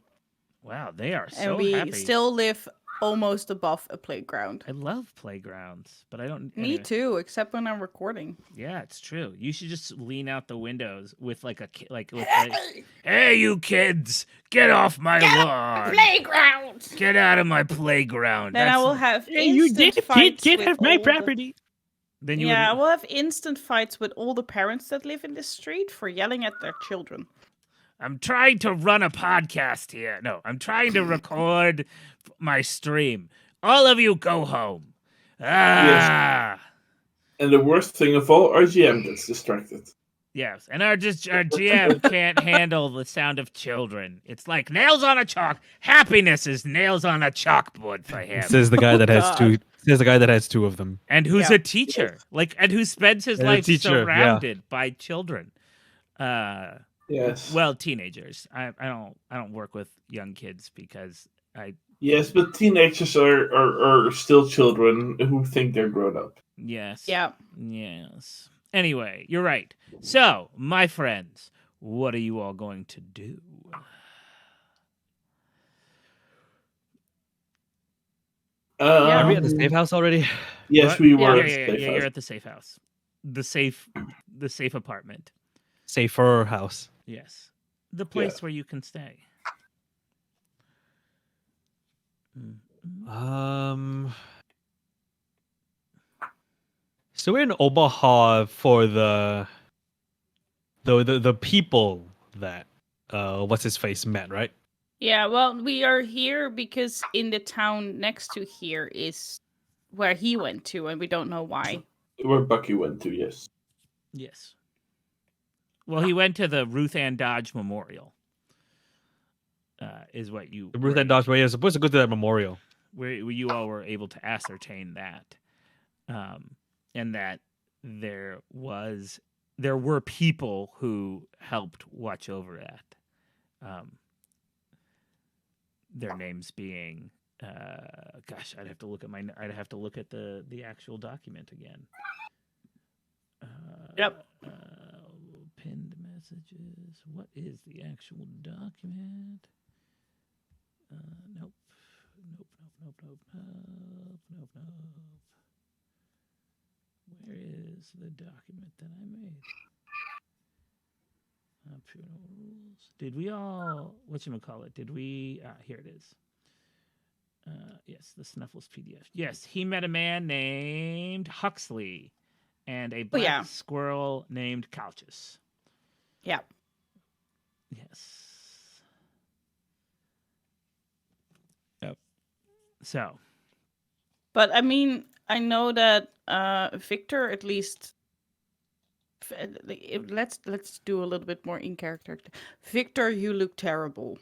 Wow, they are
And
so
we
happy.
still live almost above a playground.
I love playgrounds, but I don't.
Me
anyway.
too, except when I'm recording.
Yeah, it's true. You should just lean out the windows with hey, you kids, get off my lawn!
Playground!
Get out of my playground!
Then I will have instant fights with all the-
Then you
Yeah, I
would.
will have instant fights with all the parents that live in this street for yelling at their children.
I'm trying to run a podcast here. No, I'm trying to record my stream. All of you go home. Ah.
And the worst thing of all, our GM gets distracted.
Yes, and our GM can't handle the sound of children. It's like nails on a chalk. Happiness is nails on a chalkboard for him.
Says the guy that has
God.
two. Says the guy that has two of them.
And who's
Yeah.
a teacher, and who spends his
And a
life
teacher, yeah.
surrounded by children.
Yes.
Well, teenagers. I don't work with young kids because
Yes, but teenagers are still children who think they're grown up.
yes.
Yeah.
Yes. Anyway, you're right. So, my friends, what are you all going to do?
Are we at the safe house already?
Yes,
What?
we were.
Yeah,
at the safe
you're
house.
at the safe house. The safe apartment.
safer house.
Yes. The place where you can stay.
So we're in Omaha for the people that what's his face met, right?
Yeah, well, we are here because in the town next to here is where he went to, and we don't know why.
Where Bucky went to, yes.
Yes. Well, he went to the Ruth Ann Dodge Memorial. Is what you
The Ruth and Dodge where you're supposed to go to that memorial.
where you all were able to ascertain that, and that there were people who helped watch over that. Their names being, gosh, I'd have to look at the actual document again.
Yep.
Pinned messages. What is the actual document? Nope. Where is the document that I made? Optional rules. Did we all, whatchamacallit, did we, here it is. Yes, the Snuffles PDF. Yes, he met a man named Huxley and a black squirrel named Couches.
Yeah.
Yes. Yep. So.
But I mean, I know that Victor at least. Let's do a little bit more in character. Victor, you look terrible.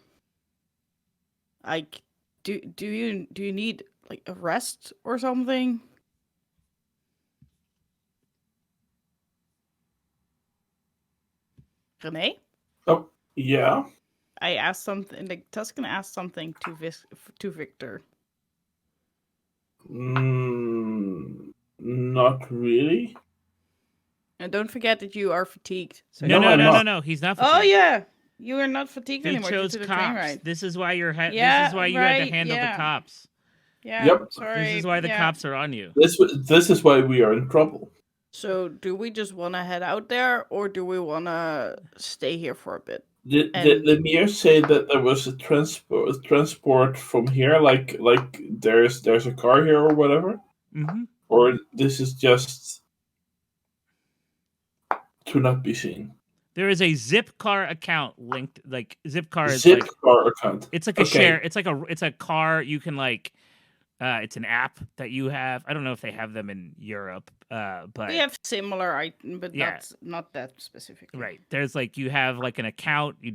Like, do you need like a rest or something? Renee?
Oh, yeah.
I asked something. Like Tuscan asked something to Victor.
Not really.
And don't forget that you are fatigued. So
No. He's not fatigued.
Oh yeah, you are not fatigued
He
anymore.
chose
due to the
cops.
train ride.
This is why you're. This
Yeah,
is why you had to
right,
handle the
yeah.
cops.
Yeah.
Yep.
Sorry.
This is why the
yeah.
cops are on you.
This is why we are in trouble.
So do we just want to head out there, or do we want to stay here for a bit?
Did Lemire say that there was a transport from here, like there's a car here or whatever, or this is just to not be seen?
There is a Zipcar account linked. Like Zipcar is
Zipcar account.
It's like a share. It's a car you can like. It's an app that you have. I don't know if they have them in Europe, but
we have similar, but not that specifically.
Right. There's like you have like an account. You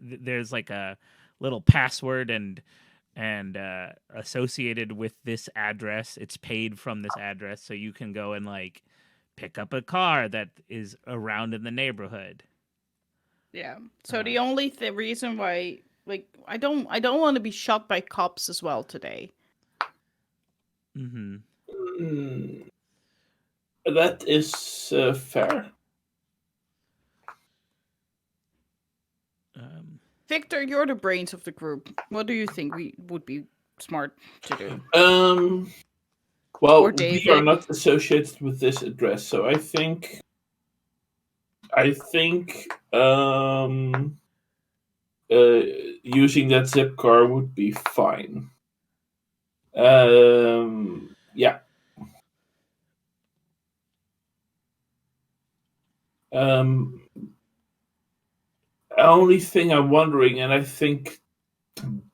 there's like a little password and associated with this address. It's paid from this address, so you can go and like pick up a car that is around in the neighborhood.
Yeah. So the only reason why, like, I don't want to be shot by cops as well today.
That is fair.
Victor, you're the brains of the group. What do you think we would be smart to do?
Well, we are not associated with this address, so I think using that zip car would be fine. Yeah. Only thing I'm wondering, and I think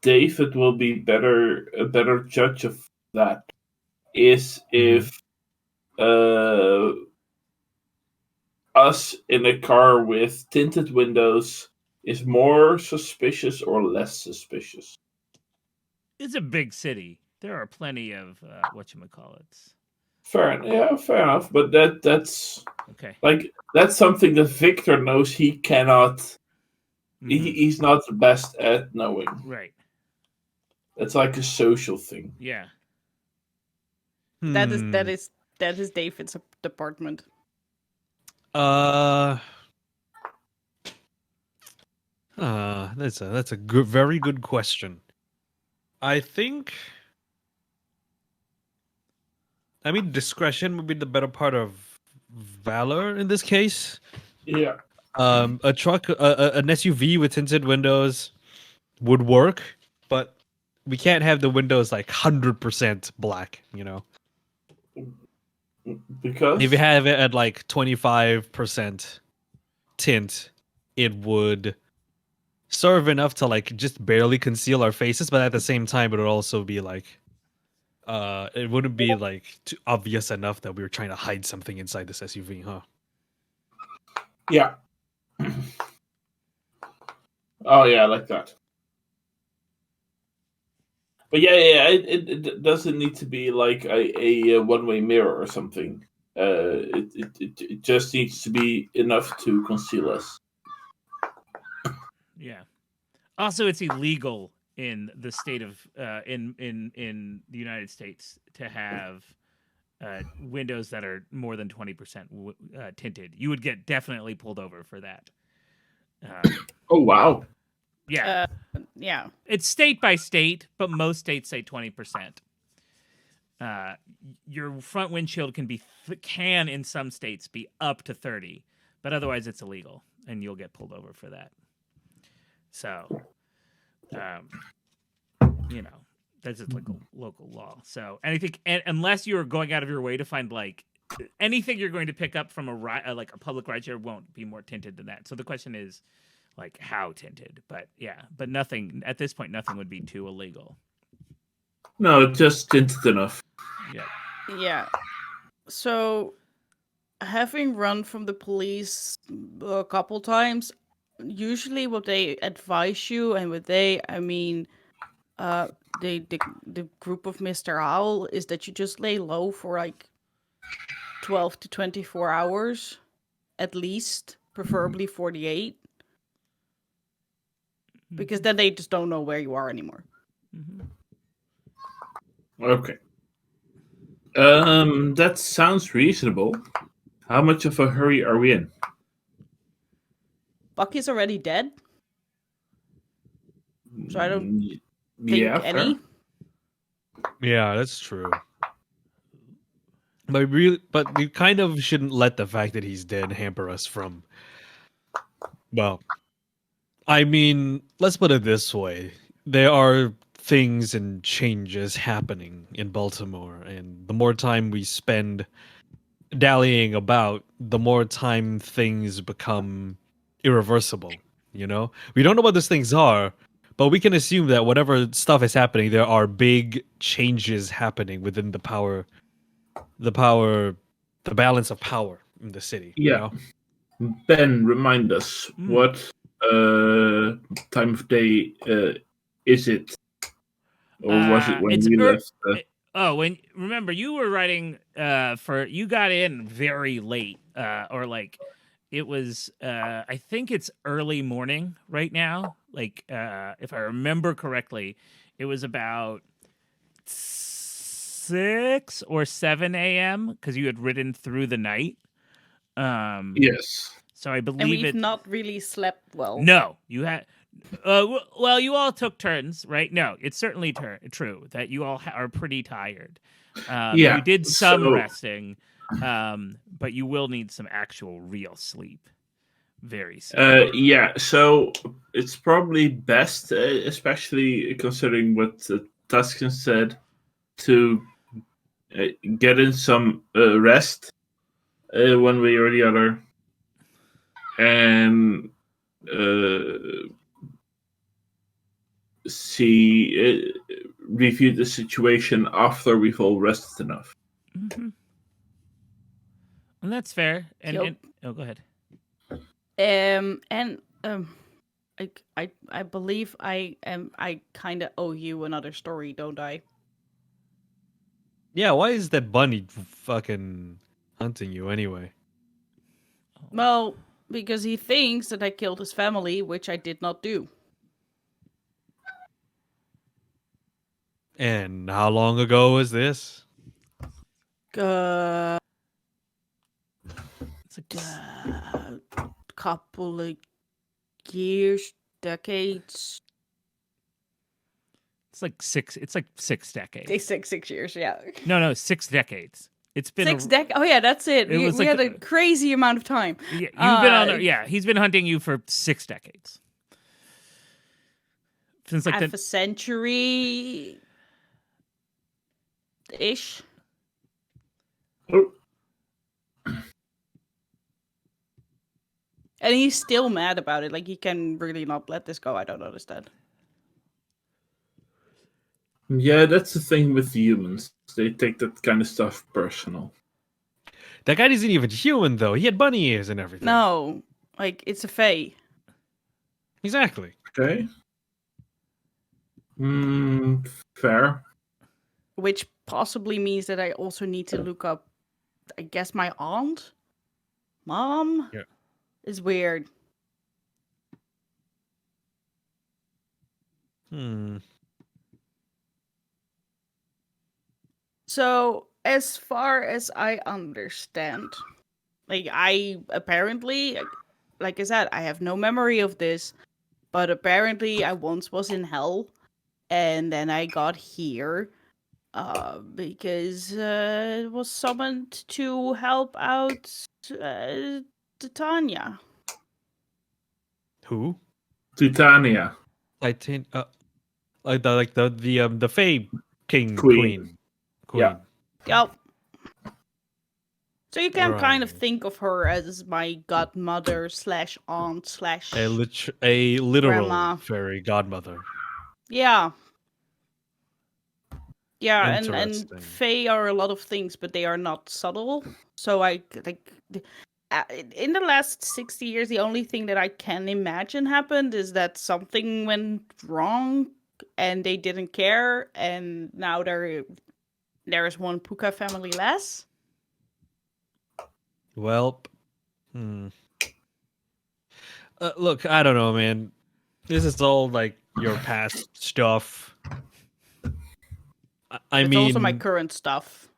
David will be a better judge of that, is if us in a car with tinted windows is more suspicious or less suspicious.
It's a big city. There are plenty of whatchamacallits.
Fair enough. But that's
okay.
Like that's something that Victor knows he cannot. He's not the best at knowing.
Right.
That's like a social thing.
Yeah.
That is David's department.
That's a very good question. I think. I mean, discretion would be the better part of valor in this case.
Yeah.
A truck, an SUV with tinted windows would work, but we can't have the windows like 100% black. You know,
Because
if you have it at like 25% tint, it would serve enough to like just barely conceal our faces, but at the same time, it would also be like, it wouldn't be like too obvious enough that we were trying to hide something inside this SUV, huh?
yeah. Oh yeah, I like that. But yeah, it doesn't need to be like a one-way mirror or something. It just needs to be enough to conceal us.
Yeah. Also, it's illegal in the state of in the United States to have windows that are more than 20% tinted. You would get definitely pulled over for that.
Oh wow.
Yeah,
Yeah.
it's state by state, but most states say 20%. Your front windshield can in some states be up to 30, but otherwise it's illegal, and you'll get pulled over for that. So, you know, that's just like a local law. So anything, unless you are going out of your way to find like anything you're going to pick up from like a public rideshare won't be more tinted than that. So the question is like how tinted, but yeah, but nothing at this point, nothing would be too illegal.
No, just tinted enough.
Yeah.
Yeah. So, having run from the police a couple times, usually what they advise you, and with they, I mean, the group of Mr. Owl, is that you just lay low for like 12 to 24 hours, at least, preferably 48, because then they just don't know where you are anymore.
Mm-hmm.
Okay. That sounds reasonable. How much of a hurry are we in?
Bucky's already dead, so I don't think
Yeah,
any.
fair.
Yeah, that's true. But you kind of shouldn't let the fact that he's dead hamper us from. Well, I mean, let's put it this way: there are things and changes happening in Baltimore, and the more time we spend dallying about, the more time things become irreversible. You know, we don't know what those things are, but we can assume that whatever stuff is happening, there are big changes happening within the balance of power in the city. You
Yeah.
know?
Ben, remind us what time of day is it, or was it when we left?
When remember you were writing you got in very late or like it was I think it's early morning right now, like if I remember correctly it was about 6 or 7 a.m. because you had ridden through the night.
Yes.
So I believe
And we've
it
not really slept well.
No, you had. Well, you all took turns, right? No, it's certainly true that you all are pretty tired.
Yeah,
You did some
so-
resting, but you will need some actual real sleep very soon.
Yeah, so it's probably best, especially considering what Tuscan said, to get in some rest one way or the other, and review the situation after we've all rested enough.
Mm-hmm. And that's fair. And oh, go ahead.
I believe I kind of owe you another story, don't I?
Yeah, why is that bunny fucking hunting you anyway?
Well, because he thinks that I killed his family, which I did not do.
And how long ago was this?
It's
a
couple of years, decades.
It's like 6 decades.
They say 6 years, yeah.
No, 6 decades. It's been
6 decades. Oh yeah, that's it.
It
We,
was
we
like
had a crazy amount of time.
You've been on. Yeah, he's been hunting you for 6 decades. Since like
half a century ish.
Oh,
And he's still mad about it. Like, he can really not let this go. I don't understand.
yeah, that's the thing with humans. They take that kind of stuff personal.
That guy isn't even human, though. He had bunny ears and everything.
No, like, it's a fae.
Exactly.
Okay. Fair.
Which possibly means that I also need to look up, I guess, my aunt? Mom?
Yeah.
Is weird. So, as far as I understand, like, I apparently, like I said, I have no memory of this, but apparently I once was in hell, and then I got here, because it was summoned to help out Titania.
Who?
Titania.
Like the Fae King
Queen.
Queen.
Yeah.
Yep. So you can kind of
Right.
think of her as my godmother slash aunt slash
A literal
grandma.
fairy godmother.
Yeah. Yeah, and
Interesting.
Fae are a lot of things, but they are not subtle. So in the last 60 years, the only thing that I can imagine happened is that something went wrong and they didn't care, and now there's one Puka family less.
Well, look, I don't know, man. This is all like your past stuff. I
It's
mean,
also my current stuff.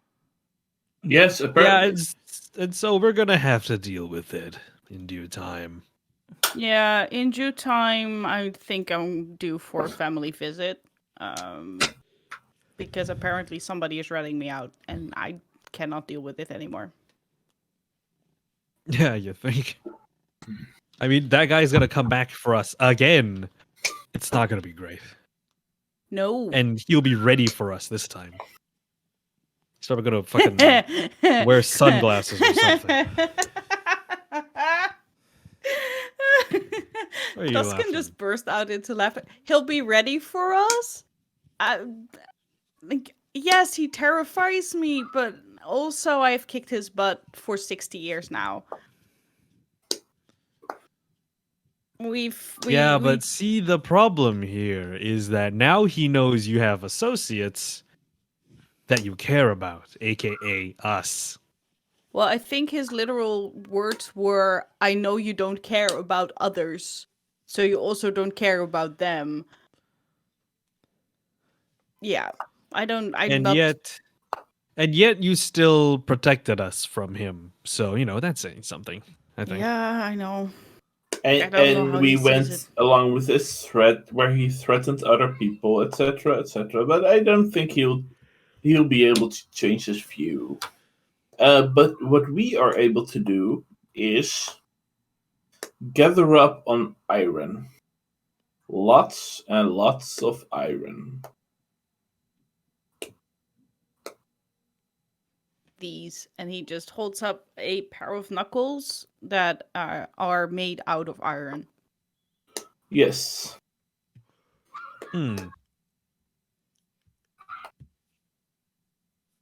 Yes,
yeah,
apparently.
and so we're gonna have to deal with it in due time.
Yeah, in due time, I think I'm due for a family visit. Because apparently somebody is ratting me out, and I cannot deal with it anymore.
Yeah, you think? I mean, that guy's gonna come back for us again. It's not gonna be great,
No.
and he'll be ready for us this time. So we're gonna fucking wear sunglasses or something. What are you
Tuscan
laughing?
just burst out into laughter. He'll be ready for us? Yes, he terrifies me, but also I've kicked his butt for 60 years now.
But see, the problem here is that now he knows you have associates that you care about, aka us.
Well, I think his literal words were, I know you don't care about others, so you also don't care about them. Yeah. I'm
And
not...
yet you still protected us from him. So, that's saying something, I think.
Yeah, I know. I
And,
don't know how
we
he sees
went
it.
along with this threat where he threatened other people, etc., etc. But I don't think he'll be able to change his view. But what we are able to do is gather up on iron. Lots and lots of iron.
These, and he just holds up a pair of knuckles that are made out of iron.
Yes.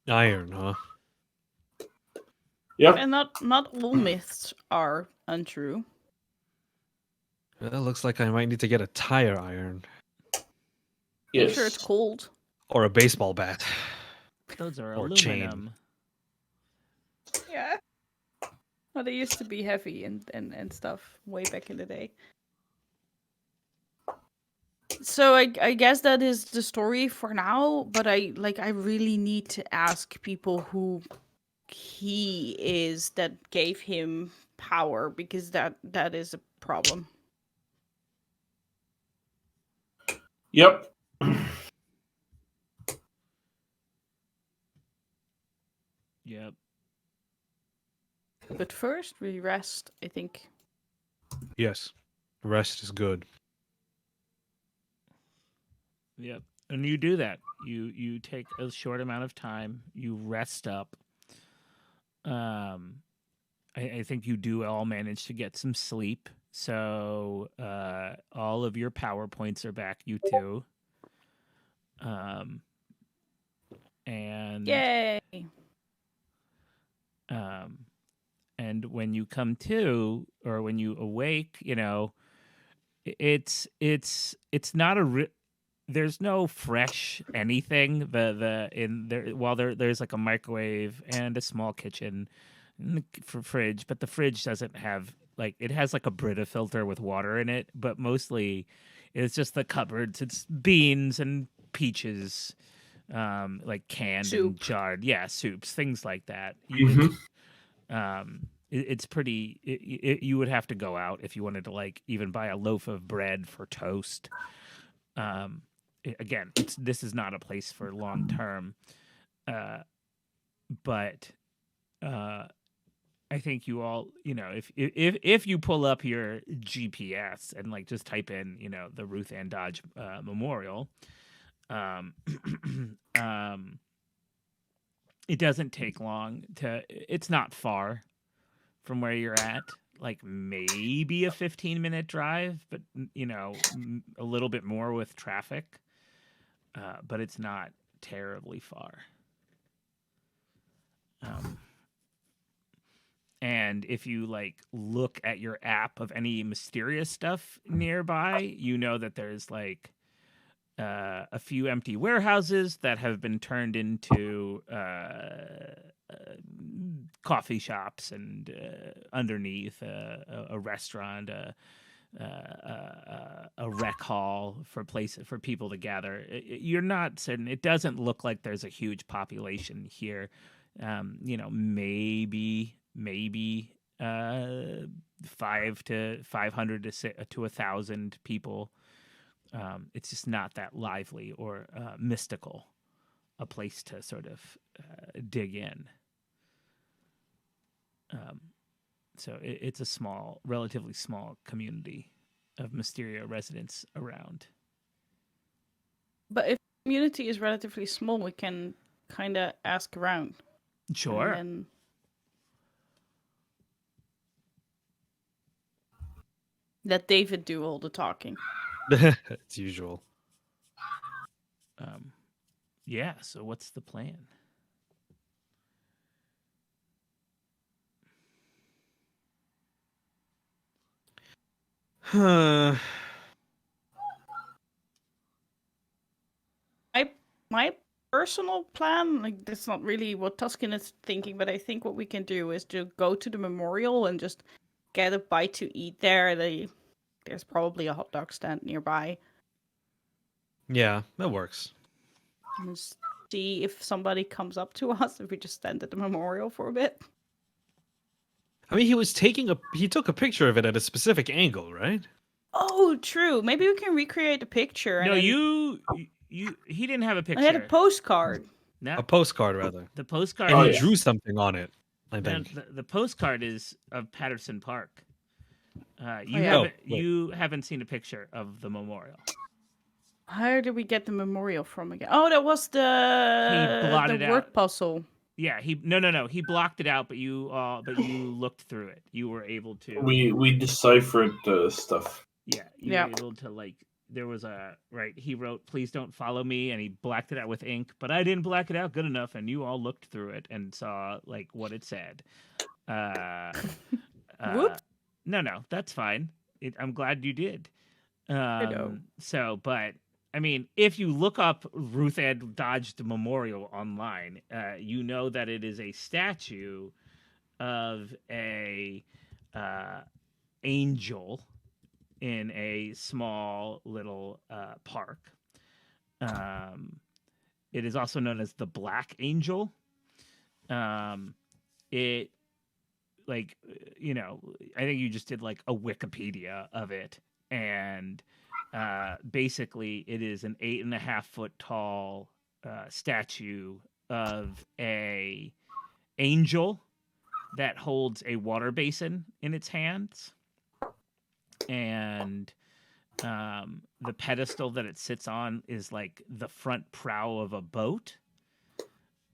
Iron, huh?
Yep.
And not all myths are untrue.
Well, it looks like I might need to get a tire iron.
Make
Yes.
sure it's cold.
Or a baseball bat.
Those are
Or chain.
aluminum.
Yeah. Well, they used to be heavy and stuff way back in the day. So I guess that is the story for now, but I really need to ask people who he is that gave him power, because that is a problem.
Yep.
Yep.
But first, we rest, I think.
Yes. Rest is good.
Yep. And you do that. You take a short amount of time. You rest up. I think you do all manage to get some sleep. So all of your power points are back. You too. And
Yay!
and when you come to, or when you awake, it's not there's no fresh anything. There's like a microwave and a small kitchen and for fridge, but the fridge doesn't have, like, it has like a Brita filter with water in it, but mostly it's just the cupboards. It's beans and peaches, like canned and
Soup.
jarred, soups, things like that. It's pretty. You would have to go out if you wanted to, like, even buy a loaf of bread for toast. Again, this is not a place for long term, but I think you all, if you pull up your GPS and, like, just type in, the Ruth Ann Dodge Memorial, it doesn't take long to. It's not far from where you're at. Like, maybe a 15-minute drive, but a little bit more with traffic. But it's not terribly far. And if you, like, look at your app of any mysterious stuff nearby, you know that there's, like, a few empty warehouses that have been turned into coffee shops, and underneath a restaurant, a rec hall for people to gather. You're not certain. It doesn't look like there's a huge population here. Maybe 500 to 1,000 people. It's just not that lively or mystical a place to sort of dig in. So it's a relatively small community of Mysteria residents around.
But if the community is relatively small, we can kind of ask around.
Sure.
And then... let David do all the talking.
As usual.
Yeah, so what's the plan?
My personal plan, like, that's not really what Tuscan is thinking, but I think what we can do is to go to the memorial and just get a bite to eat there. There's probably a hot dog stand nearby.
Yeah, that works.
And see if somebody comes up to us if we just stand at the memorial for a bit.
I mean, he took a picture of it at a specific angle, right?
Oh, true. Maybe we can recreate the picture.
No,
and
he didn't have a picture.
I had a postcard.
No,
A postcard, rather.
the postcard.
And he
yeah.
drew something on it, I
No,
think.
the postcard is of Patterson Park.
yeah.
You haven't seen a picture of the memorial.
Where did we get the memorial from again? Oh, that was
He blotted
the word
out.
puzzle.
Yeah, he blocked it out, but you looked through it. You were able to.
We deciphered stuff.
Yeah, you were able to, like, there was he wrote, "Please don't follow me," and he blacked it out with ink, but I didn't black it out good enough, and you all looked through it and saw, like, what it said.
Whoops.
No, that's fine. I'm glad you did.
know.
So, but I mean, if you look up Ruth Ann Dodge Memorial online, you know that it is a statue of a angel in a small little park. It is also known as the Black Angel. It, like, I think you just did, like, a Wikipedia of it, and basically it is an 8.5-foot tall statue of a angel that holds a water basin in its hands, and the pedestal that it sits on is like the front prow of a boat.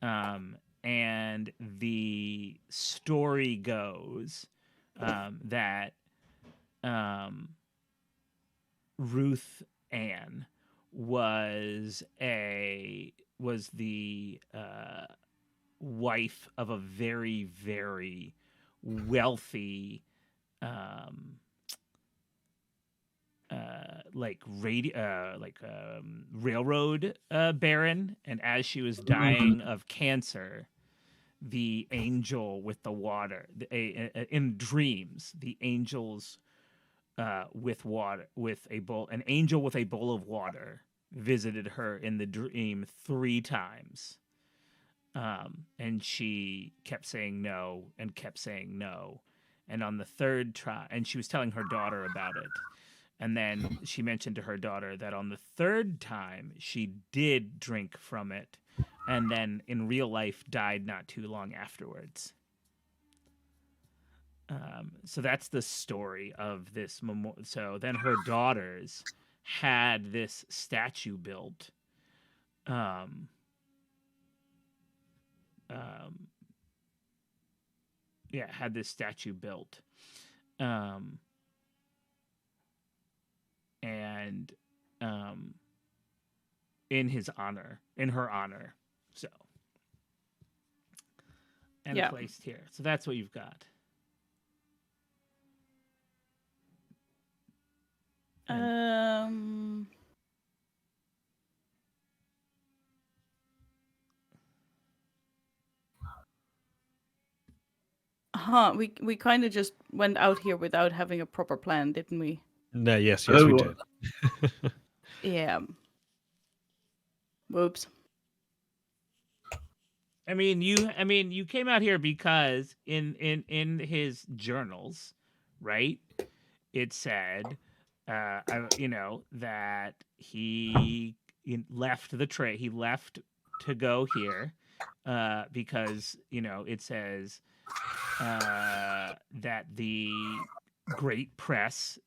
And the story goes that Ruth Ann was the wife of a very, very wealthy railroad baron, and as she was dying of cancer, the angel with the water, in dreams, the angels with water, with a bowl, an angel with a bowl of water visited her in the dream 3 times. And she kept saying no and kept saying no. And on the 3rd try, and she was telling her daughter about it. And then she mentioned to her daughter that on the 3rd time she did drink from it, and then in real life died not too long afterwards. So that's the story of this memorial. So then her daughters had this statue built. Had this statue built. And in her honor. So, and placed here. So that's what you've got.
We kind of just went out here without having a proper plan, didn't we?
No, yes, we did.
Yeah. Whoops.
I mean, you came out here because in his journals, right? It said, that he left the tray. He left to go here, because it says that the great press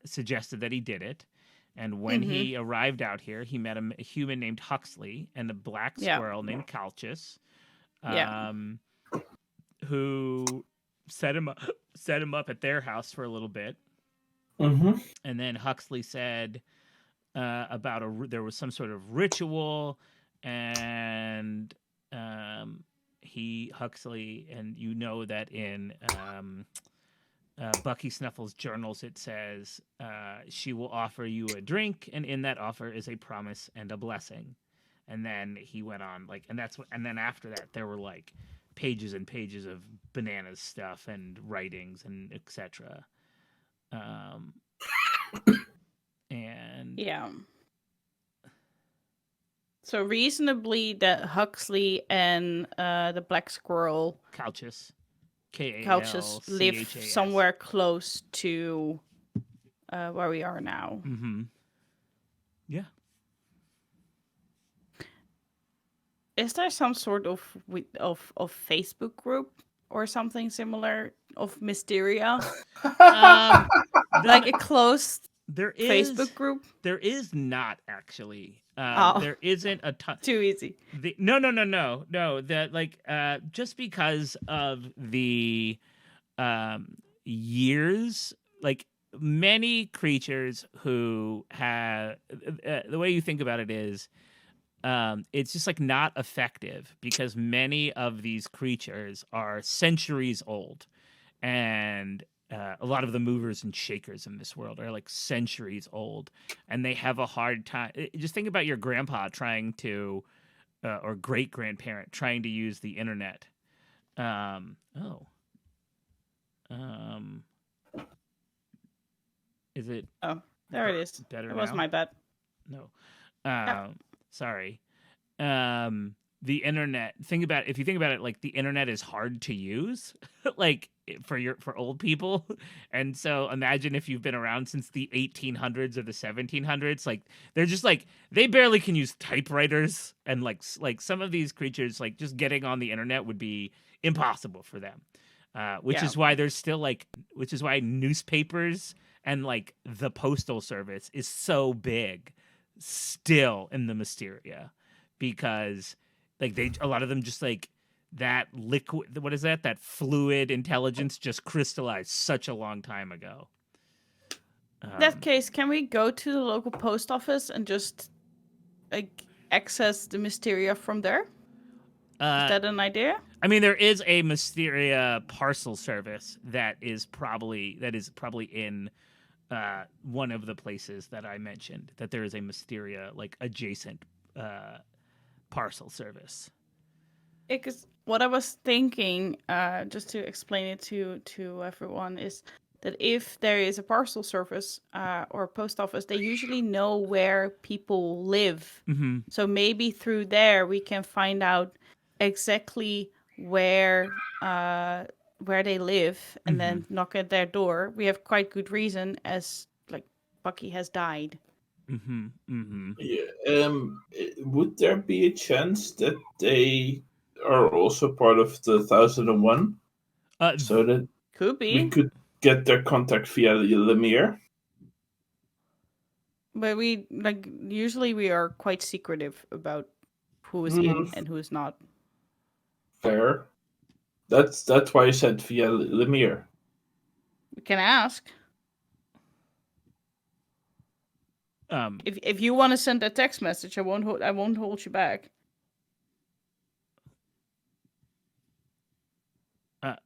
suggested that he did it. And when he arrived out here, he met a human named Huxley and a black squirrel named Calchas, who set him up at their house for a little bit.
Mm-hmm.
And then Huxley said about there was some sort of ritual, and Huxley, and that in Bucky Snuffle's journals, it says she will offer you a drink, and in that offer is a promise and a blessing. And then he went on and then after that there were like pages and pages of bananas stuff and writings and etc. And
so reasonably that Huxley and the black squirrel
Calchas
live somewhere close to where we are now.
Mm-hmm. Yeah.
Is there some sort of Facebook group or something similar of Mysteria? Like a closed Facebook group?
There is not actually. There isn't a ton.
Too easy.
No. That just because of the years, like many creatures who have the way you think about it is, it's just like not effective because many of these creatures are centuries old, and a lot of the movers and shakers in this world are like centuries old, and they have a hard time. Just think about your grandpa trying to, or great grandparent trying to use the internet. Is it?
Oh, there it is.
Better
it
now?
was my bad.
No. Sorry. The internet, if you think about it, like the internet is hard to use, like for old people. And so imagine if you've been around since the 1800s or the 1700s, like they're just like, they barely can use typewriters. And like some of these creatures, like just getting on the internet would be impossible for them. which
Yeah.
is why there's still which is why newspapers and like the postal service is so big still in the Mysteria, because like a lot of them just like that liquid, what is that fluid intelligence just crystallized such a long time ago.
In that case, can we go to the local post office and just like access the Mysteria from there? Is that an idea?
I mean, there is a Mysteria parcel service that is probably in one of the places that I mentioned, that there is a Mysteria like adjacent parcel service.
Because what I was thinking, just to explain it to everyone, is that if there is a parcel service or post office, they usually know where people live.
Mm-hmm.
So maybe through there we can find out exactly where they live and then knock at their door. We have quite good reason, as like Bucky has died.
Mm-hmm. Mm-hmm.
Yeah, would there be a chance that they are also part of the 1001, so that
Could be.
we could get their contact via Lemire?
But we usually we are quite secretive about who is in and who is not.
Fair. That's why I said via Lemire.
We can ask. If you want to send a text message, I won't hold you back.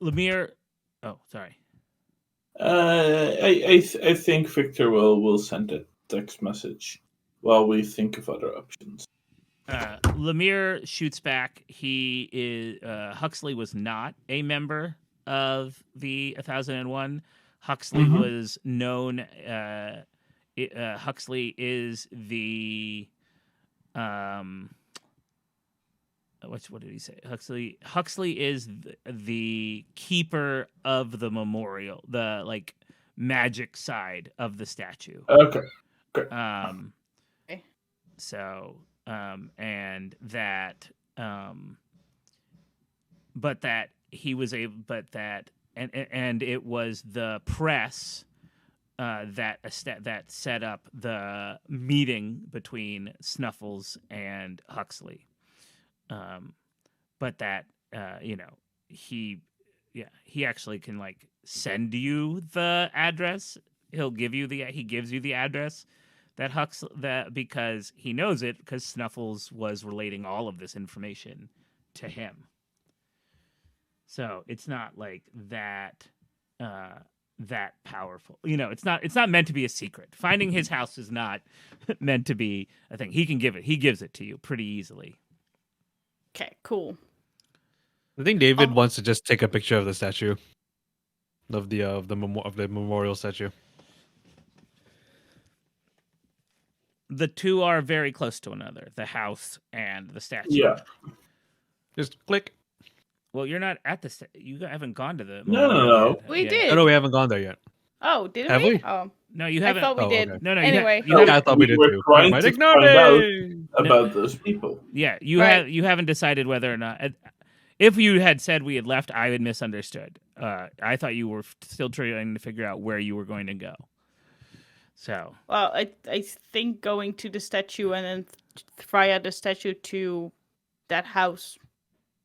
Lemire. Oh, sorry.
I think Victor will send a text message while we think of other options.
Lemire shoots back. He is Huxley was not a member of the 1001. Huxley was known. Huxley is the what did he say? Huxley is the keeper of the memorial, the like magic side of the statue.
Okay.
So and that but that he was able, but that and it was the press that set up the meeting between Snuffles and Huxley. But that he actually can like send you the address. He gives you the address because he knows it, because Snuffles was relating all of this information to him. So it's not like that that powerful. It's not meant to be a secret. Finding his house is not meant to be a thing. He gives it to you pretty easily.
Okay, cool.
I think David wants to just take a picture of the statue, of the memorial statue.
The two are very close to one another, the house and the statue.
Yeah.
Just click.
Well, you're not at the you haven't gone to the
No.
We did.
Oh, no, we haven't gone there yet.
Oh, didn't
Have we?
Oh.
No, you haven't.
I thought we did.
Okay.
No,
Anyway.
I thought we did too.
Trying
Might
to
ignore
find
me.
out about those people.
Yeah, you haven't decided whether or not. If you had said we had left, I had misunderstood. I thought you were still trying to figure out where you were going to go. So.
Well, I think going to the statue and then via the statue to that house.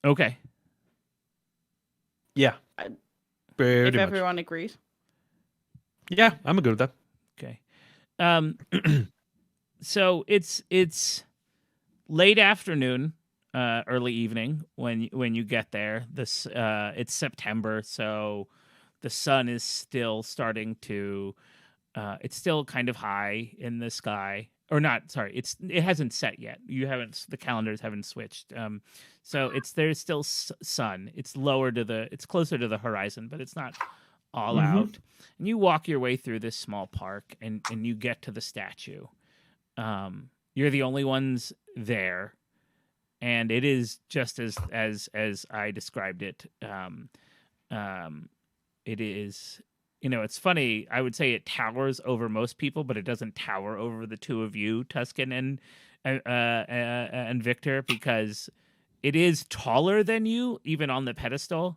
Okay.
Yeah.
If everyone agrees.
Yeah, I'm good with that.
Okay. So it's late afternoon, early evening when you get there. It's September, so the sun is still starting to. It's still kind of high in the sky, or not? Sorry, it hasn't set yet. The calendars haven't switched. So there's still sun. It's closer to the horizon, but it's not all out. And you walk your way through this small park, and you get to the statue. You're the only ones there, and it is just as I described it. It is. It's funny. I would say it towers over most people, but it doesn't tower over the two of you, Tuscan and Victor, because it is taller than you, even on the pedestal.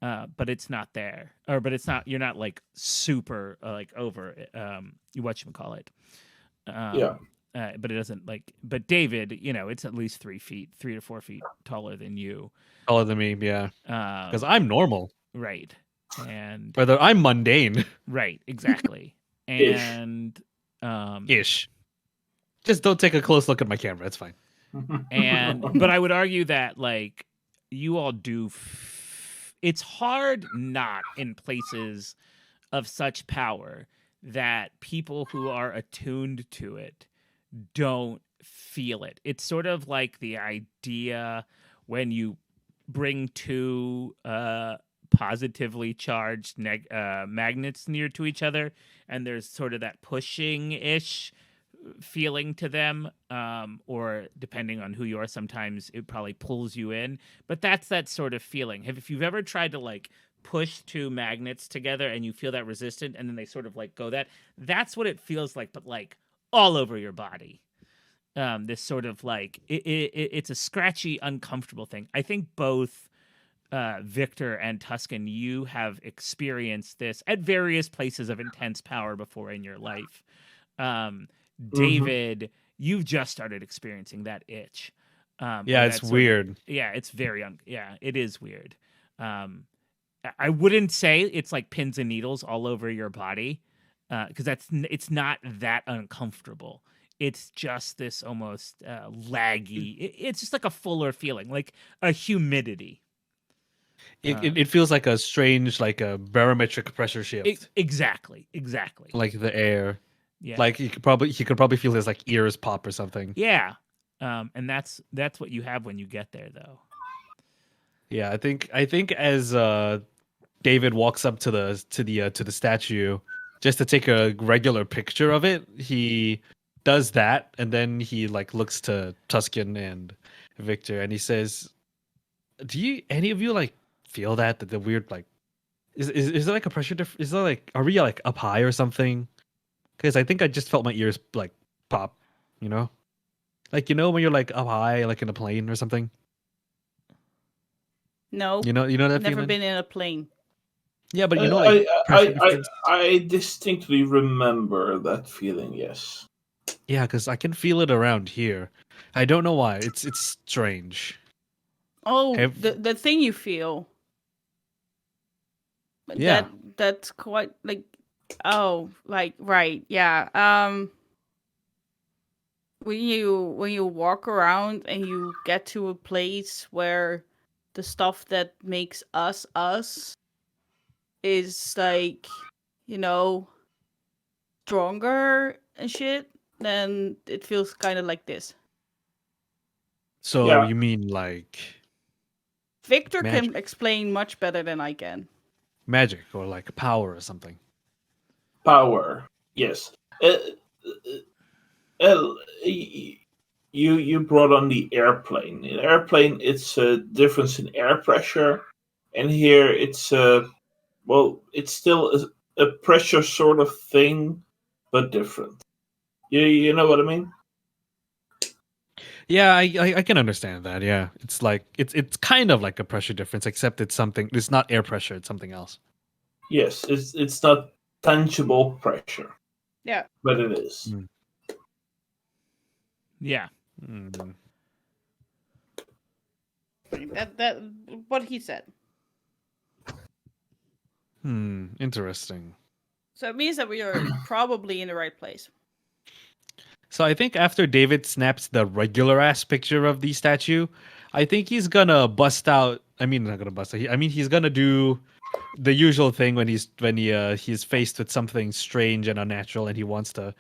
but it's not there, or but it's not. You're not like super like over whatchamacallit.
Yeah.
But it doesn't like. But David, it's at least 3 feet, 3 to 4 feet taller than you.
Taller than me, yeah. Because
Um,
I'm normal.
right, and
Whether I'm mundane.
right, exactly,
Ish.
and
Ish. Just don't take a close look at my camera. It's fine.
but I would argue that like you all do. It's hard not in places of such power that people who are attuned to it don't feel it. It's sort of like the idea when you bring two positively charged magnets near to each other, and there's sort of that pushing ish feeling to them, or depending on who you are, sometimes it probably pulls you in. But that's that sort of feeling. If you've ever tried to like push two magnets together and you feel that resistant, and then they sort of like go that's what it feels like, but like all over your body. This sort of like it's a scratchy, uncomfortable thing. I think both Victor and Tuscan, you have experienced this at various places of intense power before in your life. David, you've just started experiencing that itch.
Yeah,
or
it's
that sort of-
weird.
yeah, it's very it is weird. I wouldn't say it's like pins and needles all over your body, because it's not that uncomfortable. It's just this almost laggy. It's just like a fuller feeling, like a humidity.
It feels like a strange, like a barometric pressure shift.
Exactly.
Like the air.
Yeah.
Like you could probably feel his like ears pop or something.
Yeah. And that's what you have when you get there, though.
Yeah, I think as David walks up to the statue just to take a regular picture of it, he does that, and then he like looks to Tuscan and Victor, and he says, "Do you any of you like feel that the weird like is there like a pressure is there like are we like up high or something? Because I think I just felt my ears like pop, you know, like when you're like up high like in a plane or something.
No,
You know that
never
feeling.
been in a plane.
Yeah, but like pressure difference.
I distinctly remember that feeling. Yes.
Yeah, because I can feel it around here. I don't know why. It's strange.
Oh,
Have-
the thing you feel.
Yeah.
That's quite like, oh, like right, yeah. When you walk around and you get to a place where the stuff that makes us is like, stronger and shit, then it feels kind of like this.
So
Yeah.
you mean like
Victor
Magic.
can explain much better than I can.
magic or like power or something?
Power. Yes. You brought on the airplane. In airplane, it's a difference in air pressure, and here it's it's still a pressure sort of thing, but different. You know what I mean?
Yeah, I can understand that. Yeah, it's like it's kind of like a pressure difference, except it's something. It's not air pressure. It's something else.
Yes, it's not tangible pressure,
Yeah.
but it is.
Yeah.
Mm.
That what he said.
Interesting.
So it means that we are probably in the right place.
So I think after David snaps the regular ass picture of the statue, I think he's gonna bust out. I mean, not gonna bust out. I mean, he's gonna do the usual thing when he's faced with something strange and unnatural, and he wants to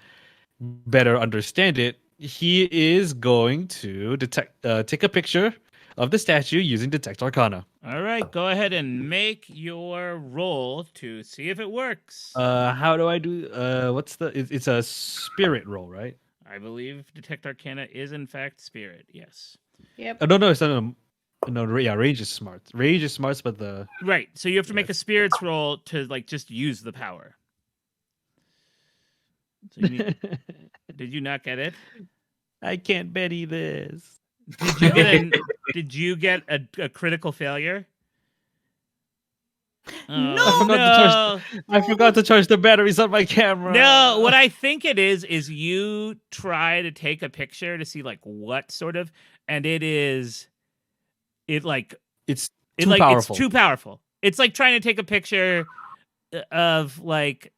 better understand it. He is going to take a picture of the statue using Detect Arcana.
All right, go ahead and make your roll to see if it works.
How do I do? What's the? It's a spirit roll, right?
I believe Detect Arcana is in fact spirit. Yes.
Yep.
Oh, no, it's not. No, yeah, rage is smart. Rage is smart, but the
Right. So you have to make a spirits roll to like just use the power. So you need, did you not get it?
I can't Betty this.
Did you get did you get a critical failure? Oh,
No!
I forgot to charge the batteries on my camera.
No, what I think it is you try to take a picture to see like what sort of, and
it's
it's
too powerful.
It's too powerful. It's like trying to take a picture of like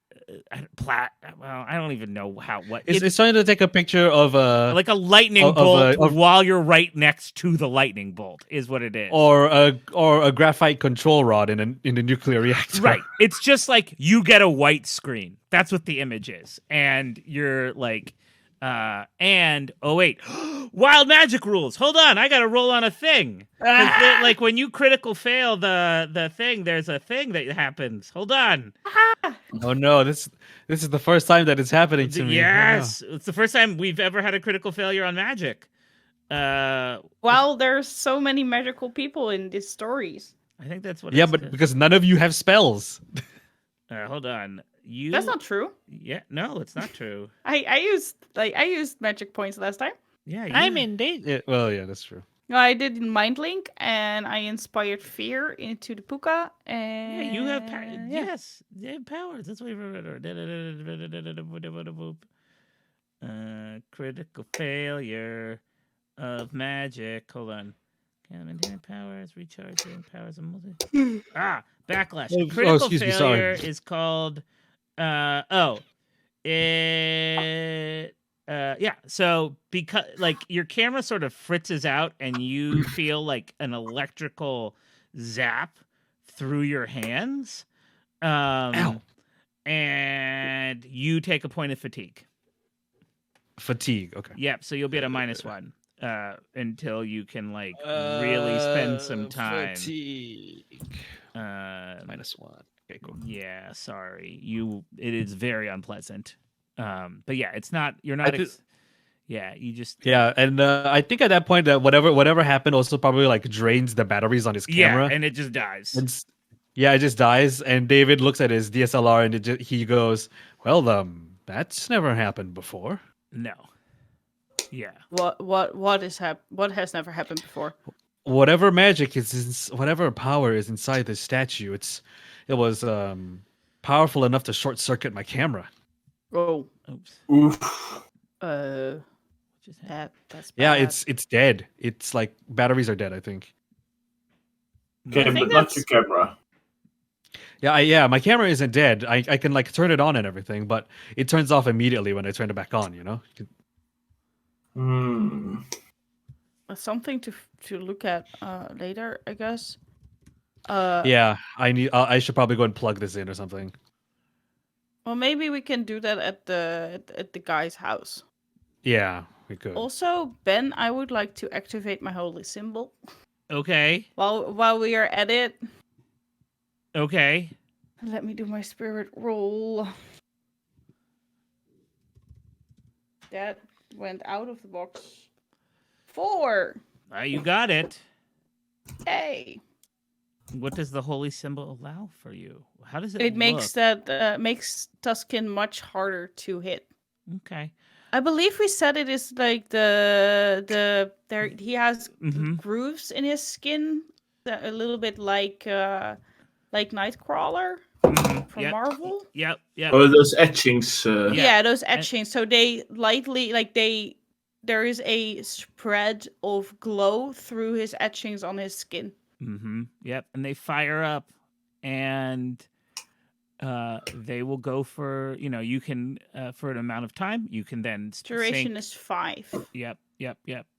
well, I don't even know what
It's trying to take a picture of
like a lightning bolt while you're right next to the lightning bolt is what it is.
Or a graphite control rod in the nuclear reactor.
Right. It's just like you get a white screen. That's what the image is. And you're like and oh wait, wild magic rules. Hold on, I gotta roll on a thing. Like when you critical fail the thing, there's a thing that happens. Hold on.
Oh no, this is the first time that it's happening to me.
Yes, it's the first time we've ever had a critical failure on magic.
Well, there's so many magical people in these stories.
I think that's what.
Yeah, but because none of you have spells.
Hold on.
That's not true.
Yeah, no, it's not true.
I used magic points last time.
Yeah,
I'm in date. Yeah, well, yeah, that's true.
No, I did in Mind Link, and I inspired fear into the puka. And
yeah, you have yes, they have powers. That's why. Critical failure of magic. Hold on. Maintain powers, recharging powers, and backlash. Critical failure is called. So because like your camera sort of fritzes out and you feel like an electrical zap through your hands,
Ow.
and you take a point of fatigue.
Fatigue. Okay.
Yep. So you'll be at a -1 until you can like really spend some time.
Fatigue. -1. Okay, cool.
Yeah, sorry. It is very unpleasant. But yeah, it's not. You're not. You just.
Yeah, and I think at that point that whatever happened also probably like drains the batteries on his camera.
Yeah, and it just dies.
It just dies. And David looks at his DSLR and he goes, "Well, that's never happened before."
No. Yeah.
What has never happened before?
Whatever magic whatever power is inside this statue, it was powerful enough to short circuit my camera.
Oh.
Oops.
Oof.
That's bad.
Yeah, it's dead. It's like batteries are dead, I think.
Okay, but not your camera.
Yeah, my camera isn't dead. I can like turn it on and everything, but it turns off immediately when I turn it back on, you know?
Something to look at later, I guess.
Yeah, I should probably go and plug this in or something.
Well, maybe we can do that at the guy's house.
Yeah, we could.
Also, Ben, I would like to activate my holy symbol.
Okay.
While we are at it.
Okay.
Let me do my spirit roll. That went out of the box. 4.
You got it.
Hey.
What does the holy symbol allow for you? How does it?
It makes makes Tuscan much harder to hit.
Okay.
I believe we said it is like he has grooves in his skin, a little bit like Nightcrawler from Marvel.
Yep.
Oh, those etchings.
Yeah, those etchings. So they lightly there is a spread of glow through his etchings on his skin.
Yep, and they fire up, and they will go for you can for an amount of time. You can then
duration is 5.
Yep.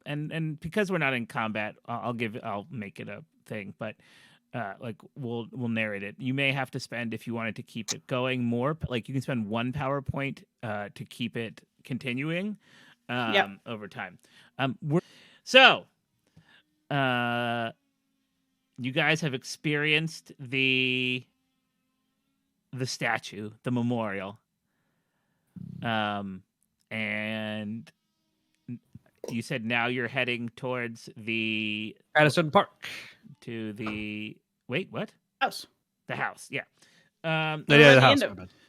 And because we're not in combat, I'll make it a thing, but like we'll narrate it. You may have to spend, if you wanted to keep it going, more. Like you can spend 1 power point to keep it continuing over time. You guys have experienced the statue, the memorial, and you said now you're heading towards the
Addison Park.
To the what?
House.
The house, yeah.
The house.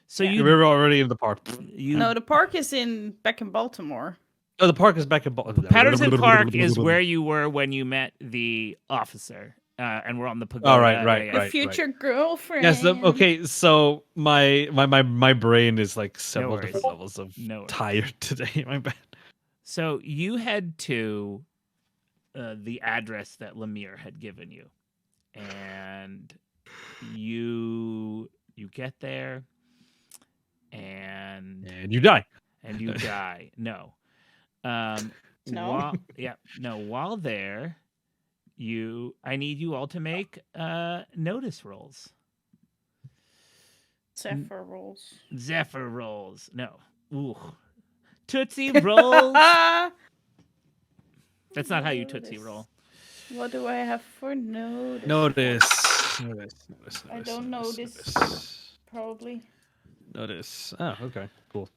So
we were already in the park.
No, the park is back in Baltimore.
Oh, the park is back in Baltimore.
Patterson Park is where you were when you met the officer. and we're on the pagoda.
All right, right,
yeah.
The
right.
future girlfriend.
Yes. Okay. So my brain is like several
worries.
different levels of
No worries.
tired today. My bad.
So you head to the address that Lemire had given you, and you get there, and
And you die.
you die. No.
No.
While there, I need you all to make notice rolls.
Zephyr rolls.
Zephyr rolls. No. Ooh. Tootsie rolls. That's not how you Tootsie roll.
What do I have for notice?
Notice.
I don't know this. Probably.
Notice. Oh, okay. Cool.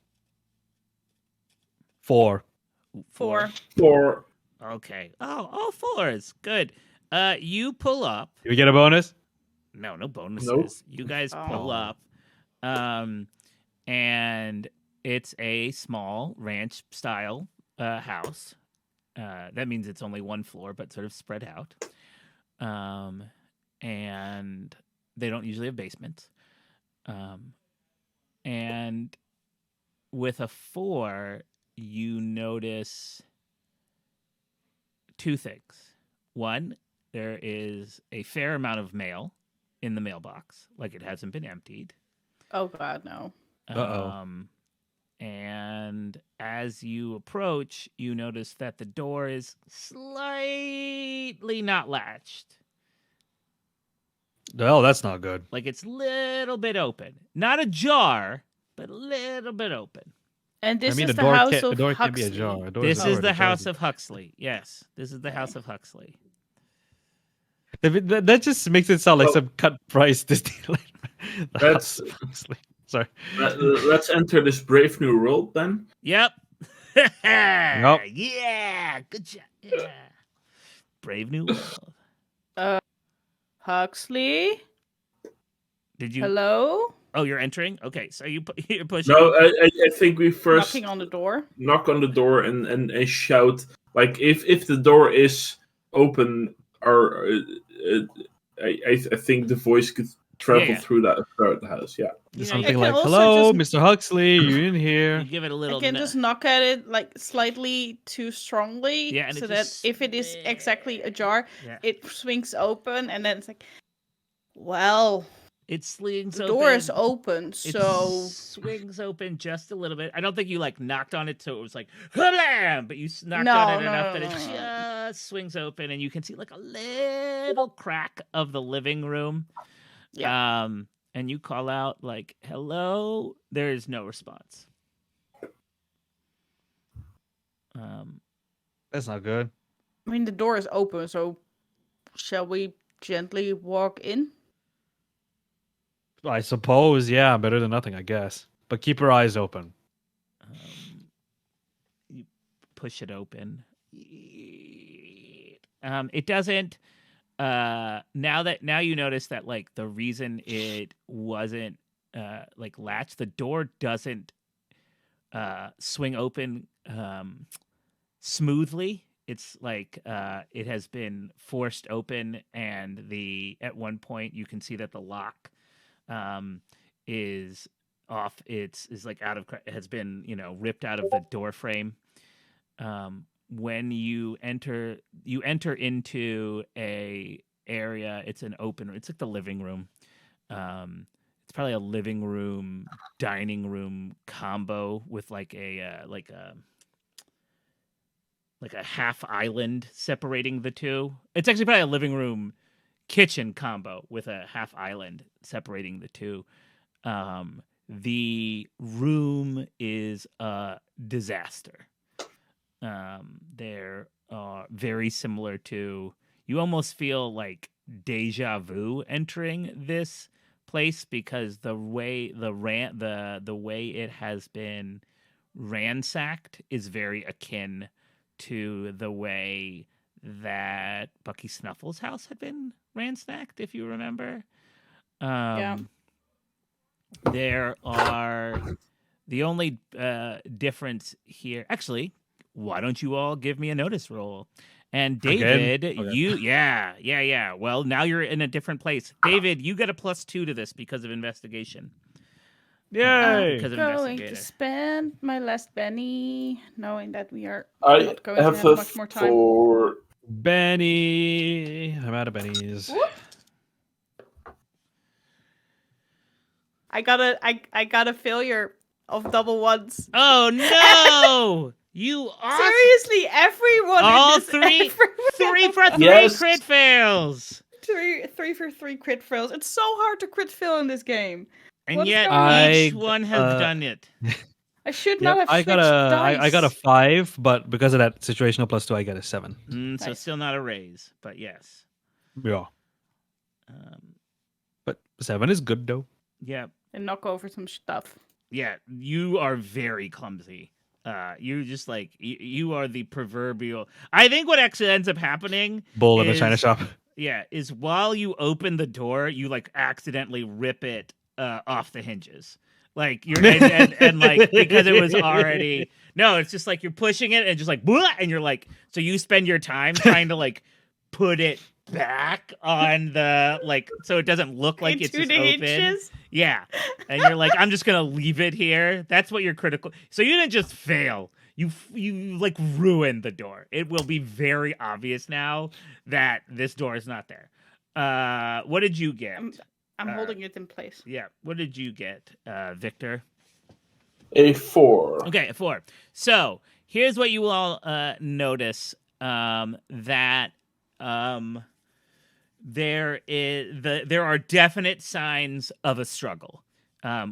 4.
4.
Okay. Oh, all 4s. Good. You pull up.
Do we get a bonus?
No bonuses.
Nope.
You guys pull
Oh.
up. And it's a small ranch style house. That means it's only one floor, but sort of spread out. And they don't usually have basements. And with a 4, you notice 2 things. One, there is a fair amount of mail in the mailbox, like it hasn't been emptied.
Oh God, no.
Uh-oh.
And as you approach, you notice that the door is slightly not latched.
Oh, that's not good.
Like it's a little bit open. Not ajar, but a little bit open.
And this
I mean,
is
the
the house
door
of
can't
Huxley.
be ajar. A door
This
a
is
door,
the
a
house
door.
of Huxley. Yes, this is the house of Huxley.
That just makes it sound like
Well-
some cut price Disneyland. The
That's-
house of Huxley. Sorry.
Let's enter this brave new world then.
Yep.
Nope.
Yeah. Good job. Yeah. Brave New World.
Huxley?
Did you?
Hello?
Oh, you're entering. Okay, so you're pushing.
No, I think we first
Knocking on the door.
knock on the door and shout, like, if the door is open, or I think the voice could travel
Yeah.
throughout the house. Yeah.
You know,
Something
can
like,
also
"Hello,
just-
Mr. Huxley, you in
You
here?"
give it a
I
little.
can just knock at it like slightly too strongly,
Yeah, and it
so that
just
if it is exactly ajar,
Yeah.
it swings open, and then it's like, well,
It slings
the
open.
door is open,
It
so
swings open just a little bit. I don't think you like knocked on it so it was like blam, but you knocked
No,
on it
no,
enough
no,
that it
no, no.
just swings open, and you can see like a little crack of the living room.
Yeah.
And you call out like, "Hello." There is no response.
That's not good.
I mean the door is open, so shall we gently walk in?
I suppose, yeah, better than nothing, I guess. But keep your eyes open.
You push it open. It doesn't. Now you notice that like the reason it wasn't like latched, the door doesn't swing open smoothly. It's like it has been forced open, and at one point you can see that the lock is off. Is like has been ripped out of the door frame. When you enter into a area. It's an open. It's like the living room. It's probably a living room, dining room combo with like a half island separating the two. It's actually probably a living room kitchen combo with a half island separating the two. The room is a disaster. There are very similar to. You almost feel like deja vu entering this place because the way the way it has been ransacked is very akin to the way that Bucky Snuffles' house had been ransacked, if you remember.
Yeah.
There are the only difference here. Actually, why don't you all give me a notice roll? And
Again?
David,
Okay.
yeah. Well, now you're in a different place. David, you get a +2 to this because of investigation.
Yay!
Because of
Going to
investigator.
spend my last penny, knowing that we are
I
not going to
have
have
a
much more time.
4.
Benny, I'm out of bennies.
Whoop. I got a failure of double ones.
Oh no! You awesome.
Seriously, everyone
All
in this
three
everyone
for three
Yes.
crit fails.
three for 3 crit fails. It's so hard to crit fail in this game.
And
What's
yet
going
each
on?
one has done it.
I should
Yep,
not have
I got
switched
a
dice.
I got a 5, but because of that situational +2, I get a 7.
So
Nice.
still not a raise, but yes.
Yeah, but 7 is good though.
Yeah.
And knock over some stuff.
Yeah, you are very clumsy. You just like you are the proverbial. I think what actually ends up happening
Bull in the
is,
China shop.
Yeah, is while you open the door, you like accidentally rip it off the hinges. Like you're and like because it was already no, it's just like you're pushing it and just like blah, and you're like so you spend your time trying to like put it back on the like so it doesn't look like it's
Into
just
the
open.
hinges.
Yeah. And you're like, I'm just gonna leave it here. That's what you're critical. So you didn't just fail. You like ruined the door. It will be very obvious now that this door is not there. What did you get?
I'm holding it in place.
Yeah. What did you get, Victor?
A 4.
Okay, a 4. So here's what you will all notice that there are definite signs of a struggle,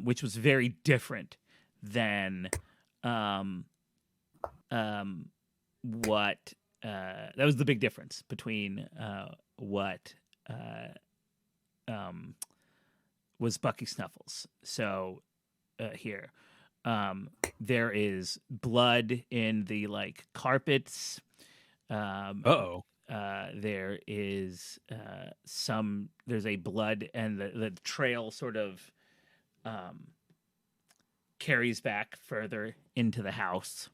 which was very different than what that was the big difference between what was Bucky Snuffles. So here. There is blood in the like carpets.
Uh-oh.
There is there's a blood and the trail sort of carries back further into the house.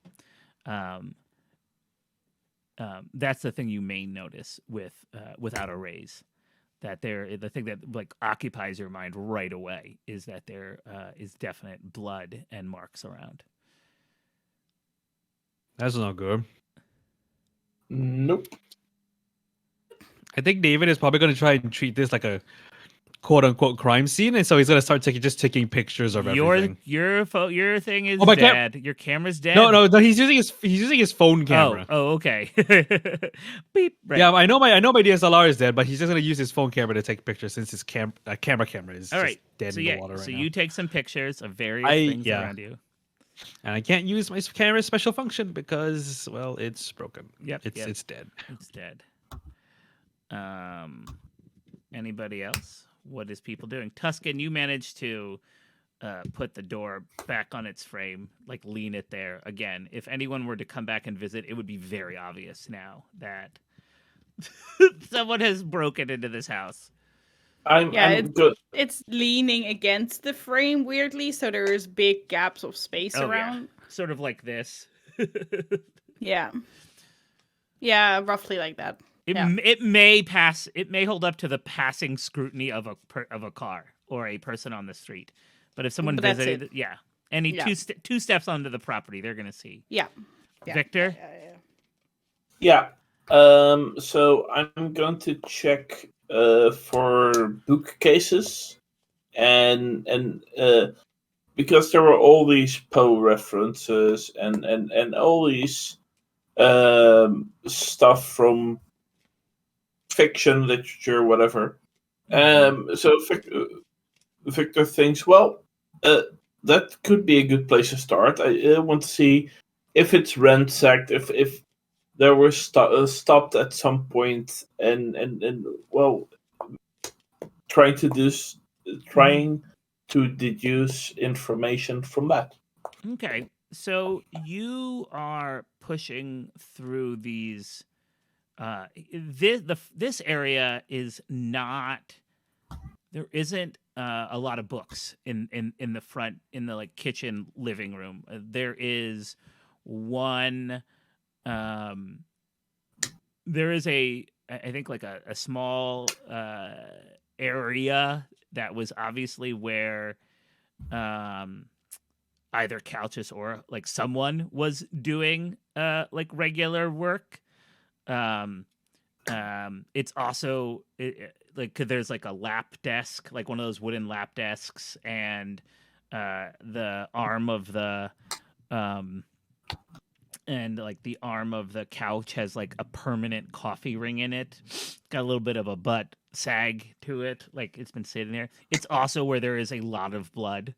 That's the thing you may notice with without a raise. That the thing that like occupies your mind right away is that there is definite blood and marks around.
That's not good.
Nope.
I think David is probably going to try and treat this like a quote-unquote crime scene, and so he's going to start taking pictures of everything.
Your thing is
my
dead. Your camera's dead.
No, he's using his phone camera.
Oh, okay. Beep. Right.
Yeah, I know my DSLR is dead, but he's just going to use his phone camera to take pictures since his camera is
All
just
right.
dead
So
in the water right
so
now.
you take some pictures of various things around you.
And I can't use my camera's special function because, well, it's broken.
Yep.
It's dead.
It's dead. Anybody else? What is people doing? Tuscan, you managed to put the door back on its frame, like lean it there. Again, if anyone were to come back and visit, it would be very obvious now that someone has broken into this house.
I'm good.
It's leaning against the frame weirdly, so there is big gaps of space around.
Yeah. Sort of like this.
Yeah. Yeah, roughly like that.
It may pass. It may hold up to the passing scrutiny of a car or a person on the street. But if someone visited, any two steps onto the property, they're gonna see.
Yeah.
Victor.
Yeah. So I'm going to check for bookcases, and because there were all these Poe references and all these stuff from fiction, literature, whatever. So Victor thinks, well, that could be a good place to start. I want to see if it's ransacked, if there were stopped at some point, and well, trying to deduce information from that.
Okay, so you are pushing through these. This area is not. There isn't a lot of books in the front in the like kitchen living room. There is one there is I think like a small area that was obviously where either Calchas or like someone was doing like regular work. It's also like 'cause there's like a lap desk, like one of those wooden lap desks, and the arm of the and like the arm of the couch has like a permanent coffee ring in it. Got a little bit of a butt sag to it, like it's been sitting there. It's also where there is a lot of blood.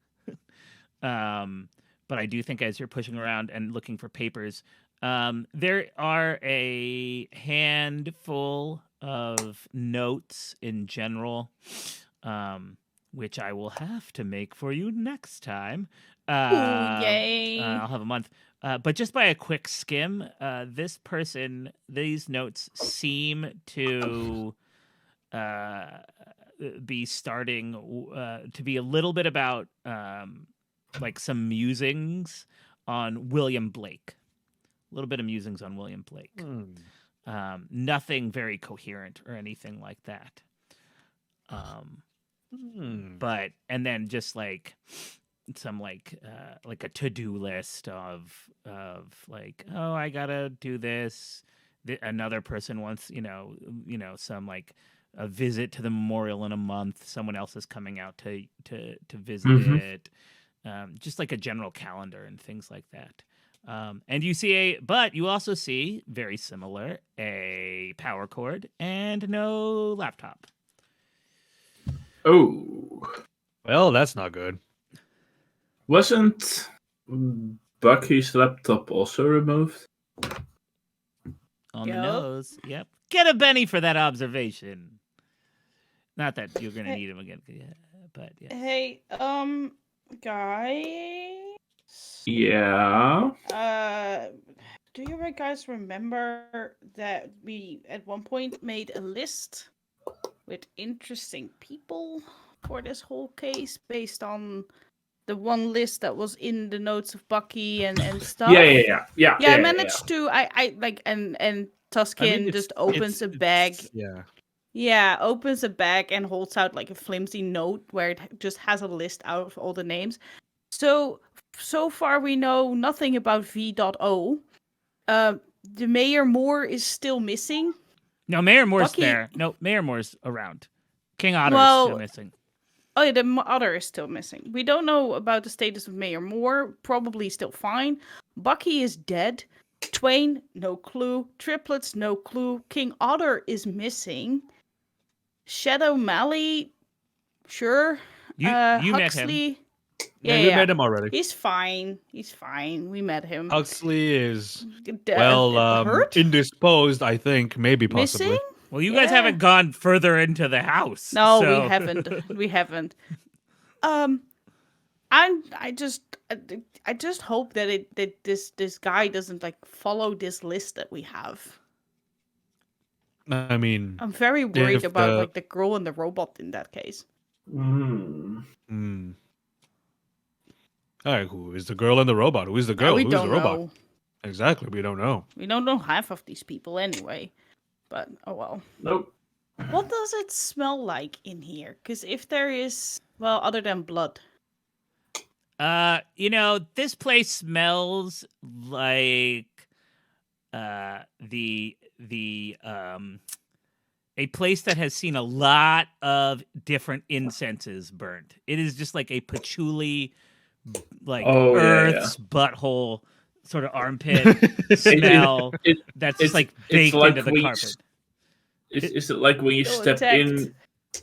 But I do think as you're pushing around and looking for papers, there are a handful of notes in general, which I will have to make for you next time.
Yay.
I'll have a month. But just by a quick skim, these notes seem to be starting to be a little bit about like some musings on William Blake. A little bit of musings on William Blake. Nothing very coherent or anything like that. But and then just like some like a to-do list of like, oh, I gotta do this. Another person wants some like a visit to the memorial in a month. Someone else is coming out to visit it. Just like a general calendar and things like that. And but you also see very similar a power cord and no laptop.
Oh,
Well, that's not good.
wasn't Bucky's laptop also removed?
On the
Yep.
nose. Yep. Get a Benny for that observation. Not that you're gonna need him again, but yeah.
Hey, guys.
Yeah.
Do you guys remember that we at one point made a list with interesting people for this whole case based on the one list that was in the notes of Bucky and stuff?
Yeah.
I managed to I like and Tuskin just opens a bag. Opens a bag and holds out like a flimsy note where it just has a list out of all the names. So far we know nothing about V.O. The Mayor Moore is still missing.
No, Mayor Moore's
Bucky...
there. No, Mayor Moore's around. King Otter is still missing.
Oh, yeah, the Otter is still missing. We don't know about the status of Mayor Moore. Probably still fine. Bucky is dead. Twain, no clue. Triplets, no clue. King Otter is missing. Shadow Mally, sure.
You
Huxley,
met him.
Yeah, we met him already.
He's fine. We met him.
Huxley is
hurt?
indisposed, I think, maybe possibly.
Missing?
Well, you guys haven't gone further into the house.
No,
so.
we haven't. We haven't. I just hope that this guy doesn't like follow this list that we have.
I mean,
I'm very worried about like the girl and the robot in that case.
All right, who is the girl and the robot? Who is the girl?
We
Who is
don't
the robot?
know.
Exactly, we don't know.
We don't know half of these people anyway. But oh well.
Nope.
What does it smell like in here? Because if there is, well, other than blood.
This place smells like a place that has seen a lot of different incenses burned. It is just like a patchouli, like Earth's butthole sort of armpit smell that's just like baked
like
into the carpet.
Is it like when you step in,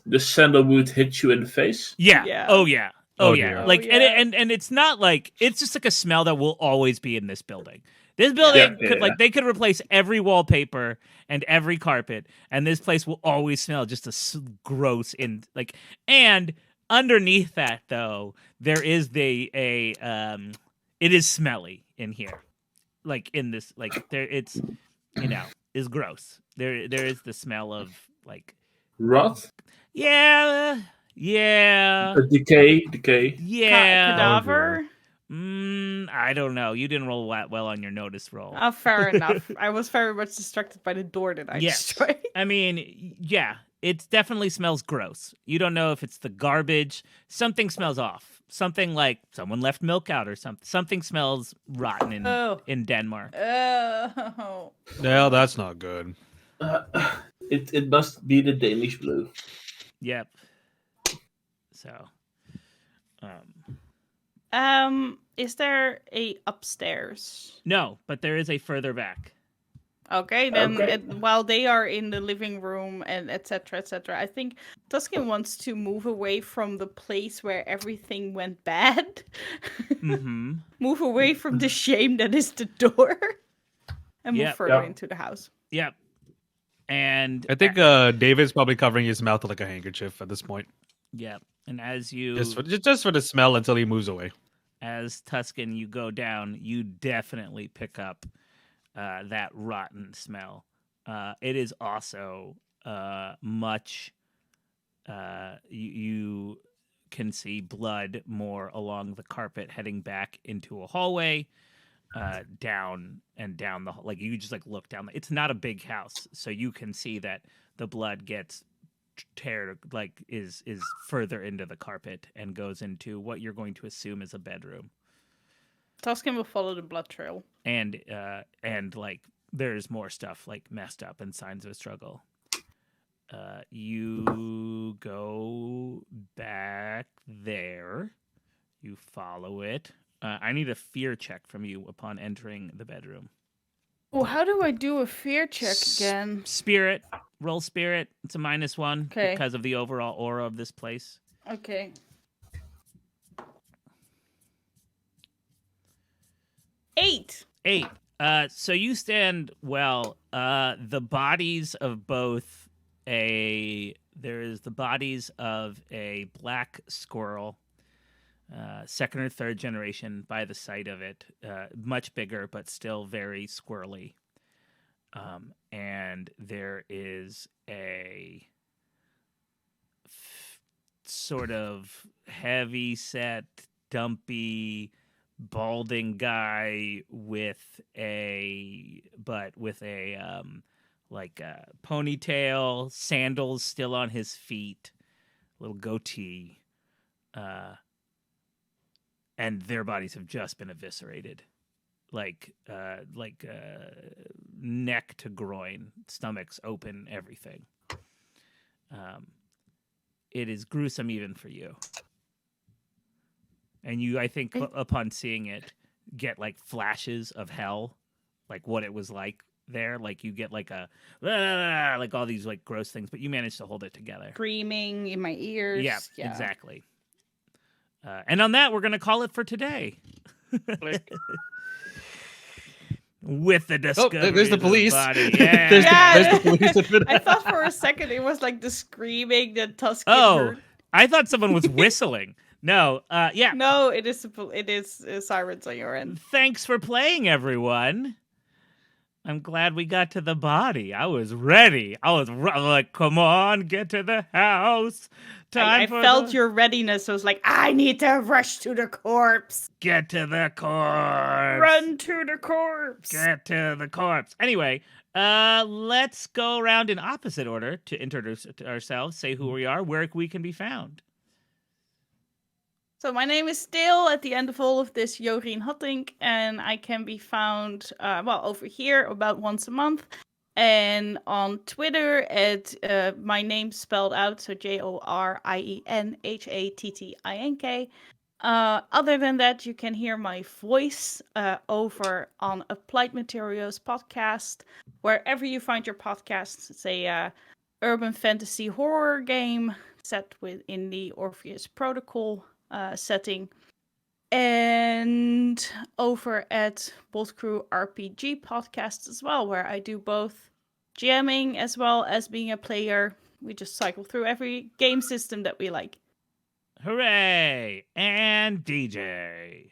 the sandalwood hits you in the face?
Yeah. Oh yeah. Like
yeah.
and it's not like it's just like a smell that will always be in this building. This building they could replace every wallpaper and every carpet, and this place will always smell just gross and underneath that though there is it is smelly in here, like in this there it's is gross. There is the smell of like
rot.
Yeah.
Decay.
Yeah.
Cadaver.
I don't know. You didn't roll that well on your notice roll.
Oh, fair enough. I was very much distracted by the door that I
Yes.
destroyed.
I mean, yeah, it definitely smells gross. You don't know if it's the garbage. Something smells off. Something like someone left milk out or something. Something smells rotten in Denmark.
Oh.
Yeah, that's not good.
It must be the Danish blue.
Yep. So,
Is there a upstairs?
no, but there is a further back.
Okay, then
Okay.
while they are in the living room and etc., etc., I think Tuscan wants to move away from the place where everything went bad.
Mm-hmm.
Move away from the shame that is the door, and move
Yep.
further
Yeah.
into the house.
Yep. And
I think David's probably covering his mouth with like a handkerchief at this point,
yep. And as you
just for the smell until he moves away.
as Tuscan, you go down, you definitely pick up that rotten smell. It is also much. You can see blood more along the carpet, heading back into a hallway, down the like. You just like look down. It's not a big house, so you can see that the blood gets is further into the carpet and goes into what you're going to assume is a bedroom.
Tuscan will follow the blood trail.
And like there's more stuff like messed up and signs of a struggle. You go back there. You follow it. I need a fear check from you upon entering the bedroom.
Oh, how do I do a fear check again?
Spirit. Roll spirit. It's a -1
Okay.
because of the overall aura of this place.
Okay. 8.
8. So you stand well. The bodies of both there's the bodies of a black squirrel, second or third generation by the sight of it, much bigger but still very squirrely. And there is a sort of heavy set, dumpy, balding guy with a like a ponytail, sandals still on his feet, little goatee, and their bodies have just been eviscerated, like neck to groin, stomachs open, everything. It is gruesome even for you. And you, I think, upon seeing it, get like flashes of hell, like what it was like there. Like you get like like all these like gross things, but you manage to hold it together.
Screaming in my ears.
Yeah, exactly. And on that, we're going to call it for today. With the discovery
there's the
of
police.
Body. Yeah.
There's the police.
I thought for a second it was like the screaming that Tuscan
Oh,
heard.
I thought someone was whistling. No, yeah.
No, it is sirens on your end.
Thanks for playing, everyone. I'm glad we got to the body. I was ready. I was like, come on, get to the house.
I felt your readiness. I was like, I need to rush to the corpse.
Get to the corpse.
Run to the corpse.
Get to the corpse. Anyway, let's go around in opposite order to introduce ourselves, say who we are, where we can be found.
So my name is still, at the end of all of this, Jorien Hattink, and I can be found, over here about once a month, and on Twitter at my name spelled out, so JORIENHATTINK. Other than that, you can hear my voice over on Applied Materials podcast, wherever you find your podcasts. It's a urban fantasy horror game set within the Orpheus Protocol setting, and over at Bolt Crew RPG podcast as well, where I do both GMing as well as being a player. We just cycle through every game system that we like.
Hooray! And DJ.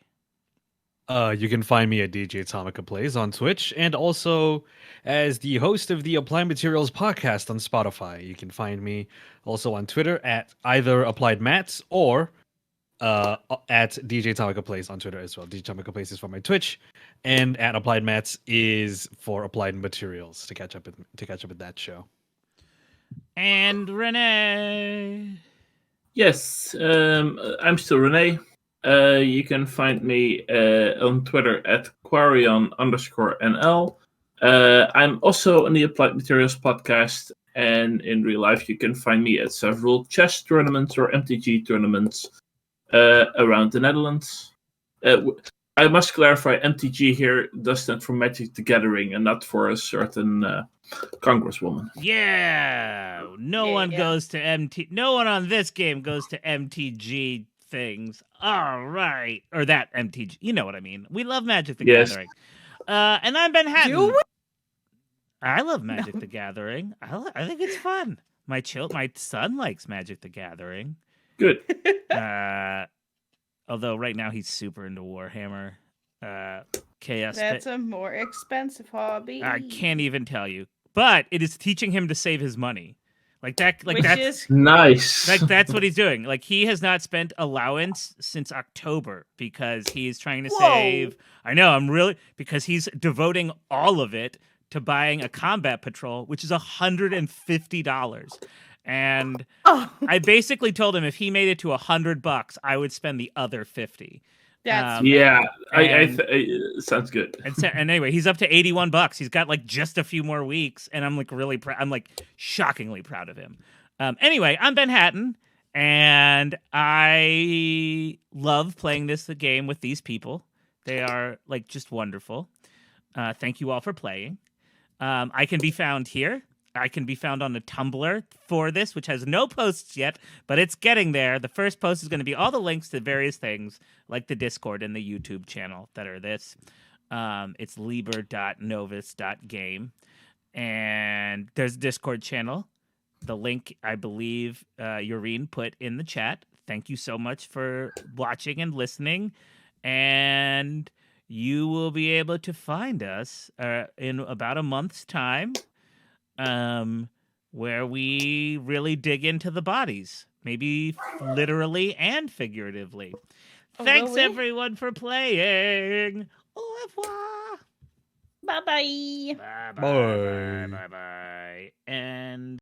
You can find me at DJ Atomica Plays on Twitch, and also as the host of the Applied Materials podcast on Spotify. You can find me also on Twitter at either Applied Mats or at DJ Tomica Plays on Twitter as well. DJ Tomica Plays is for my Twitch, and at Applied Mats is for Applied Materials to catch up with that show.
And Renee.
Yes, I'm still Renee. You can find me on Twitter at Quarion_NL. I'm also on the Applied Materials podcast, and in real life, you can find me at several chess tournaments or MTG tournaments around the Netherlands. I must clarify, MTG here does stand for Magic the Gathering and not for a certain congresswoman.
Yeah. No
Yeah,
one
yeah.
goes to No one on this game goes to MTG things. All right. Or that MTG. You know what I mean. We love Magic the
Yes.
Gathering. And I'm Ben Hatton.
Do we?
I love Magic the Gathering. I think it's fun. My son likes Magic the Gathering.
Good.
Although right now he's super into Warhammer. Chaos.
That's a more expensive hobby.
I can't even tell you. But it is teaching him to save his money. Like
Which
that's
is
Nice.
like that's what he's doing. Like he has not spent allowance since October because he's trying to
Whoa.
save. I know, because he's devoting all of it to buying a combat patrol, which is $150. And
oh,
I basically told him if he made it to $100, I would spend the other 50.
that's
Yeah,
and-
sounds good.
And anyway, he's up to $81. He's got like just a few more weeks, and I'm like really proud. I'm like shockingly proud of him. Anyway, I'm Ben Hatton, and I love playing the game with these people. They are like just wonderful. Thank you all for playing. I can be found here. I can be found on the Tumblr for this, which has no posts yet, but it's getting there. The first post is going to be all the links to various things, like the Discord and the YouTube channel that are this. It's liber.novus.game. And there's a Discord channel. The link, I believe, Eurene put in the chat. Thank you so much for watching and listening. And you will be able to find us in about a month's time. Where we really dig into the bodies, maybe literally and figuratively.
Oh,
Thanks
will we?
everyone for playing. Au revoir.
Bye-bye.
Bye
Bye.
bye. And